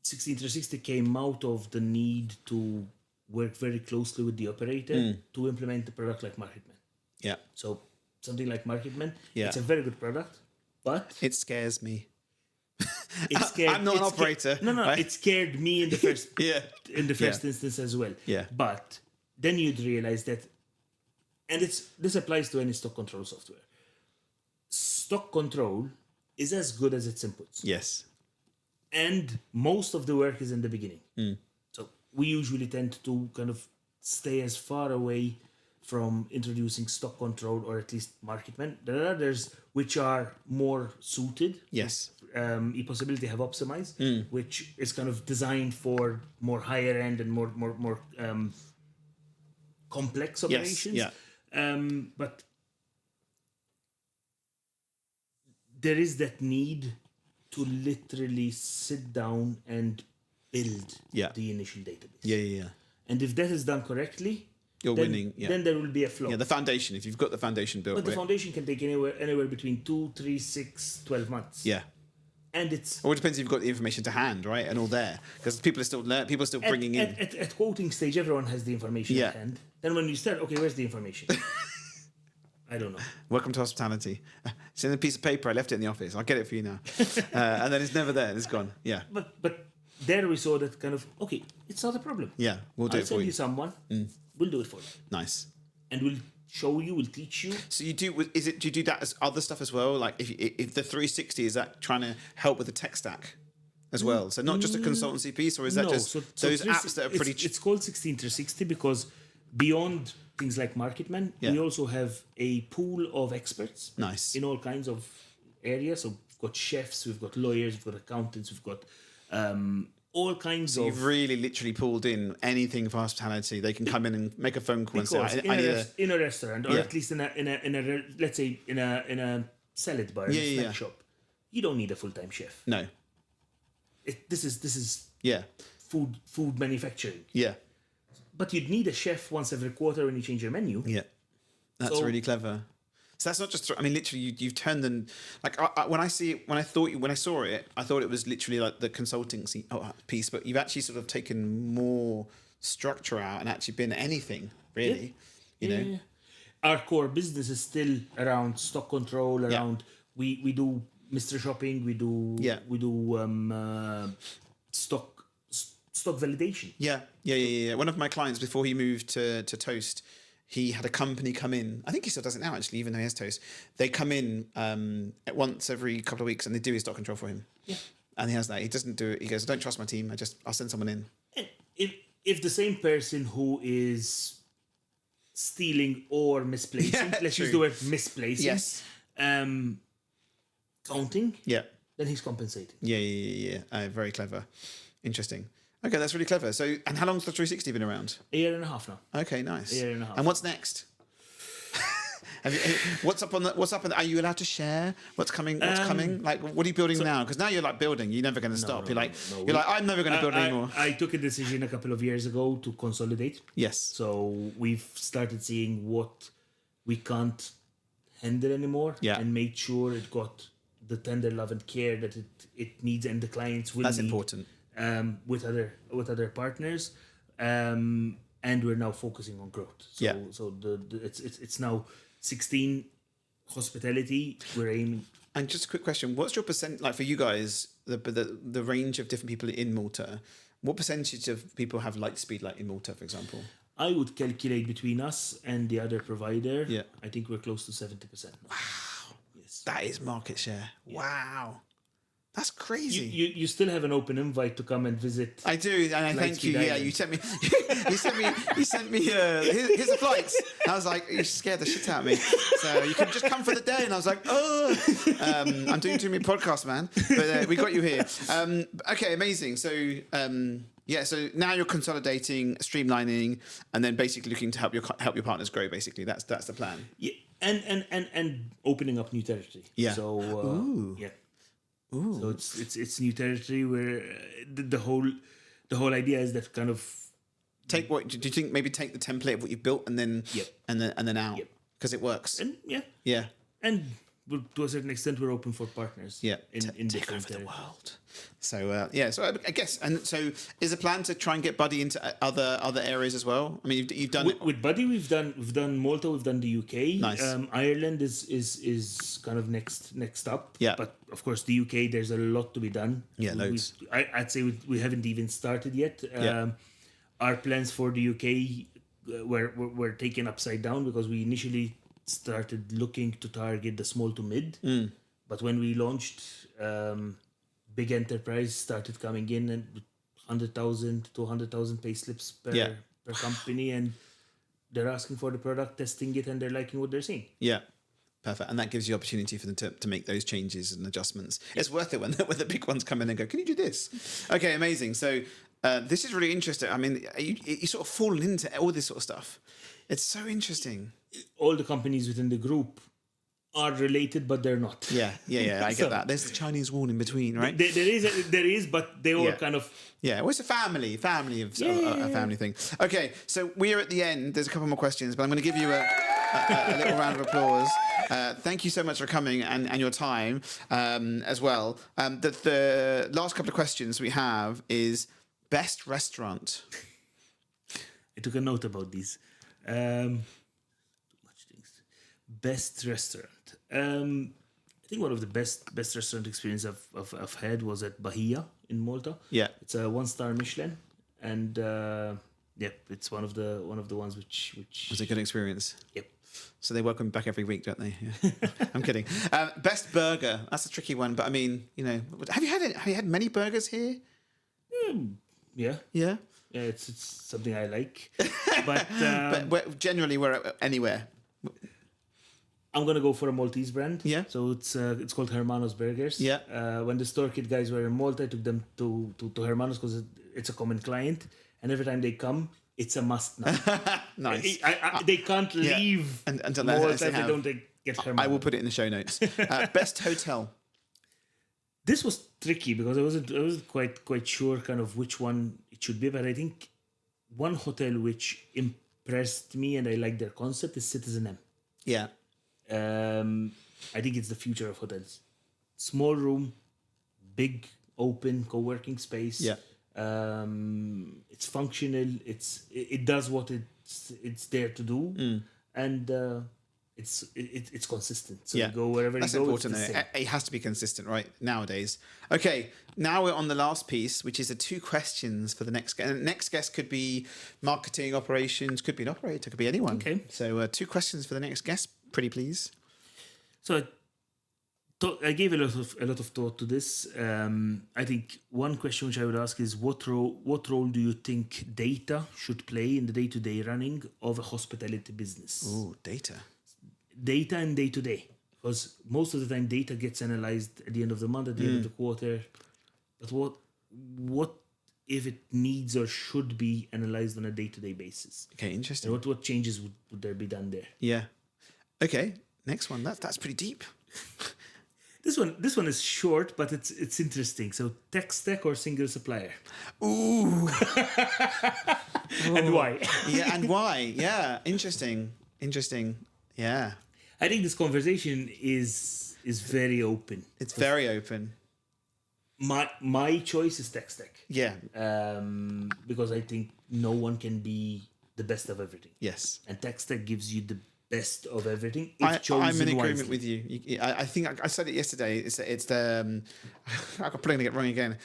360 came out of the need to work very closely with the operator to implement the product like MarketMan. Yeah. So something like MarketMan, Yeah. it's a very good product, but It scares me. it scared. I'm not an operator. No, right? it scared me in the first Yeah. instance as well. Yeah. But then you'd realize that, and this applies to any stock control software. Stock control is as good as its inputs. Yes. And most of the work is in the beginning. So we usually tend to kind of stay as far away from introducing stock control, or at least marketmen. There are others which are more suited. Yes. ePosibility have Optimize, which is kind of designed for more higher end and more complex operations. Yes. Yeah. But there is that need to literally sit down and build the initial database. Yeah. And if that is done correctly, You're winning. Yeah. then there will be a flow. Yeah, the foundation. If you've got the foundation built, But the foundation can take anywhere between 2, 3, 6, 12 months. yeah. And it's Or it depends if you've got the information to hand, right, and all there, because people are still bringing in. at quoting stage, everyone has the information Yeah. at hand. Then when you start, okay, where's the information? I don't know. Welcome to hospitality. It's in a piece of paper. I left it in the office. I'll get it for you now. And then it's never there. It's gone. Yeah. But there we saw that kind of, okay, it's not a problem. Yeah. We'll do I'll it for send you. you someone. We'll do it for you. Nice. And we'll show you, we'll teach you. So you do? Do you do that as other stuff as well? Like if the 360 is that trying to help with the tech stack as well? So not just a consultancy piece, or is that just those apps that are pretty? It's called 16360 because beyond things like marketmen, we also have a pool of experts. Nice. In all kinds of areas. So we've got chefs, we've got lawyers, we've got accountants, we've got all kinds of. You've really literally pulled in anything for hospitality. They can come in and make a phone call and say, "I need in a restaurant, or at least in a let's say in a salad bar, in a snack shop, you don't need a full-time chef. no, This is yeah, food manufacturing. yeah, But you'd need a chef once every quarter when you change your menu. yeah." That's So- really clever. So that's not just. I mean, literally, you've turned them. Like when I saw it, I thought it was literally like the consultancy piece, but you've actually sort of taken more structure out and actually been anything really. You know. Yeah. Our core business is still around stock control. Around we do mystery shopping. We do stock validation. Yeah. One of my clients before he moved to Toast, he had a company come in. I think he still does it now, actually, even though he has Toast. They come in at once every couple of weeks and they do his stock control for him. Yeah. And he has that. He doesn't do it. He goes, "I don't trust my team. I'll send someone in." And if the same person who is stealing or misplacing, let's use the word misplacing, Yes. counting, Yeah. then he's compensating. Yeah. Very clever. Interesting. Okay, that's really clever. So, and how long's the 360 been around? A year and a half now. Okay, nice. A year and a half. And what's next? What's up on the? Are you allowed to share what's coming? What's coming? Like, what are you building now? Because now you're like building. You're never going to stop. You're like, I'm never going to build anymore. I took a decision a couple of years ago to consolidate. Yes. So we've started seeing what we can't handle anymore, and made sure it got the tender love and care that it needs, and the clients will. That's need, important. With other partners, and we're now focusing on growth. So it's now 16 hospitality. We're aiming. And just a quick question: what's your percent like for you guys? The range of different people in Malta. What percentage of people have Lightspeed, like in Malta, for example? I would calculate between us and the other provider. Yeah. I think we're close to 70%. Wow. Yes. That is market share. Yeah. Wow. That's crazy. You still have an open invite to come and visit. I do, and I thank you. Lightspeed Yeah, Island. you sent me. Here's the flights. I was like, you scared the shit out of me. So you can just come for the day, and I was like, oh, I'm doing too many podcasts, man. But we got you here. Okay, amazing. So so now you're consolidating, streamlining, and then basically looking to help your partners grow. Basically, that's the plan. Yeah, and opening up new territory. Yeah. So yeah. Ooh. So it's new territory where the whole idea is that kind of do you think maybe take the template of what you've built and then and then out because it works and and to a certain extent we're open for partners in take different over the world. So so I guess, and so is a plan to try and get Buddy into other areas as well? I mean, you've done with Buddy. We've done Malta. We've done the UK. Nice. Ireland is kind of next up. Yeah. But of course, the UK, there's a lot to be done. Yeah, loads. I'd say we haven't even started yet. Our plans for the UK were taken upside down because we initially started looking to target the small to mid, but when we launched, big enterprise started coming in and 100,000 to 200,000 pay slips per company, and they're asking for the product, testing it, and they're liking what they're seeing. Yeah. Perfect. And that gives you opportunity for them to make those changes and adjustments. It's worth it when the big ones come in and go, can you do this? Okay, amazing. So this is really interesting. I mean, you sort of fall into all this sort of stuff. It's so interesting. All the companies within the group are related, but they're not. Yeah. I get that. There's the Chinese wall in between, right? There is, but they all kind of... Yeah, well, it's a family of a family thing. Okay, so we're at the end. There's a couple more questions, but I'm going to give you a little round of applause. Thank you so much for coming and your time as well. The last couple of questions we have is best restaurant. I took a note about these. Too much things. Best restaurant. I think one of the best restaurant experience I've had was at Bahia in Malta. Yeah, it's a 1-star Michelin, and it's one of the ones which was a good experience. Yep. So they welcome back every week, don't they? Yeah. I'm kidding. Best burger. That's a tricky one, but I mean, have you had many burgers here? Yeah. Yeah. Yeah, it's something I like, but generally we're anywhere. I'm gonna go for a Maltese brand. Yeah. So it's called Hermanos Burgers. Yeah. When the Store Kid guys were in Malta, I took them to Hermanos because it's a common client, and every time they come, it's a must now. Nice. They can't leave until Malta if they don't get Hermanos. I will put it in the show notes. Best hotel. This was tricky because I wasn't quite sure kind of which one it should be, but I think one hotel which impressed me and I like their concept is Citizen M. Yeah. I think it's the future of hotels. Small room, big open co-working space. Yeah. It's functional. It does what it's there to do, and it's consistent. So you go wherever that's you go. Important. It has to be consistent, right? Nowadays. Okay, now we're on the last piece, which is the 2 questions for the next guest. And the next guest could be marketing, operations, could be an operator, could be anyone. Okay. So 2 questions for the next guest, pretty please. So I gave a lot of thought to this. I think one question which I would ask is what role do you think data should play in the day-to-day running of a hospitality business? Oh, data and day-to-day, because most of the time data gets analyzed at the end of the month, at the end of the quarter. But what if it needs or should be analyzed on a day-to-day basis? Okay, interesting. And what changes would there be done there? Yeah. Okay, next one. That's pretty deep. This one is short, but it's interesting. So tech stack or single supplier? Ooh. And why? Yeah, and why? Yeah, interesting. Yeah. I think this conversation is very open. It's very open. My choice is tech stack. Yeah. Because I think no one can be the best of everything. Yes. And tech stack gives you the best of everything. I'm in agreement with you. I think I said it yesterday. It's the I'm probably gonna get it wrong again.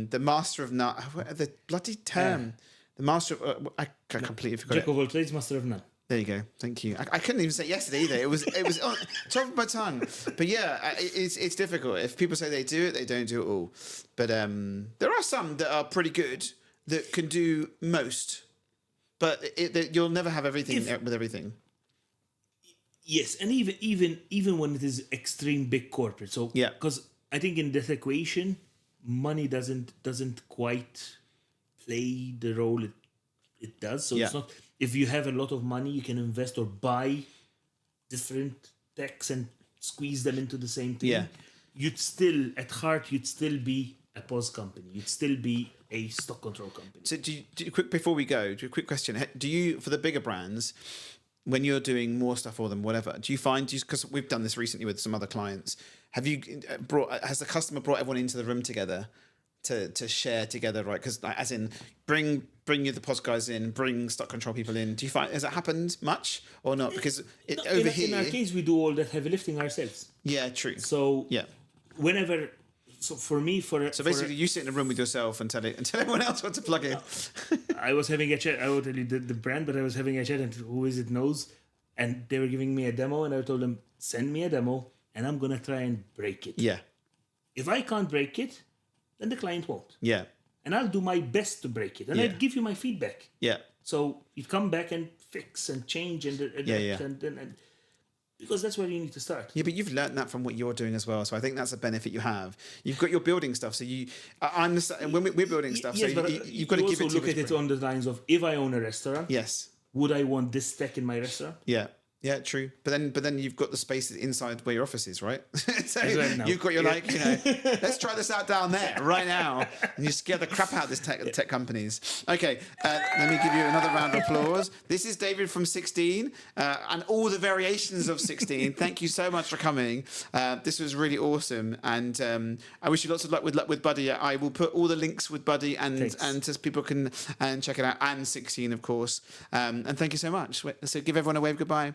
The master of none. The bloody term. The master of I completely forgot. Jack of all trades, master of none. There you go. Thank you. I couldn't even say it yesterday either. It was on top of my tongue. But yeah, it's difficult. If people say they do it, they don't do it all. But there are some that are pretty good that can do most. But you'll never have everything with everything. Yes, and even when it is extreme big corporate. So yeah, because I think in this equation, money doesn't quite play the role it does. So it's not, if you have a lot of money, you can invest or buy different techs and squeeze them into the same thing. Yeah. You'd still be a POS company. You'd still be a stock control company. So quick before we go, quick question. Do you, for the bigger brands, when you're doing more stuff for them, whatever, do you find, because we've done this recently with some other clients, has the customer brought everyone into the room together to share together, right? Because as in bring you the POS guys in, bring stock control people in. Do you find, has that happened much or not? Because in our case, we do all that heavy lifting ourselves. Yeah, true. So yeah, whenever So for me, So basically, you sit in a room with yourself and tell everyone else what to plug in. I was having a chat. I won't tell you the brand, but I was having a chat, and who is it knows, and they were giving me a demo, and I told them, send me a demo, and I'm gonna try and break it. Yeah. If I can't break it, then the client won't. Yeah. And I'll do my best to break it, and I'd give you my feedback. Yeah. So you'd come back and fix and change and adapt and because that's where you need to start. Yeah, but you've learned that from what you're doing as well. So I think that's a benefit you have. You've got your building stuff. So I understand when we're building stuff. Yes, so but you've got to give it to look at it on the lines of, if I own a restaurant, yes, would I want this tech in my restaurant? Yeah. Yeah, true. But then you've got the space inside where your office is, right? So right you've got your let's try this out down there right now. And you scare the crap out of this tech companies. Okay, let me give you another round of applause. This is David from 16 and all the variations of 16. Thank you so much for coming. This was really awesome. And I wish you lots of luck with Buddy. I will put all the links with Buddy and so people can check it out. And 16, of course. And thank you so much. So give everyone a wave goodbye.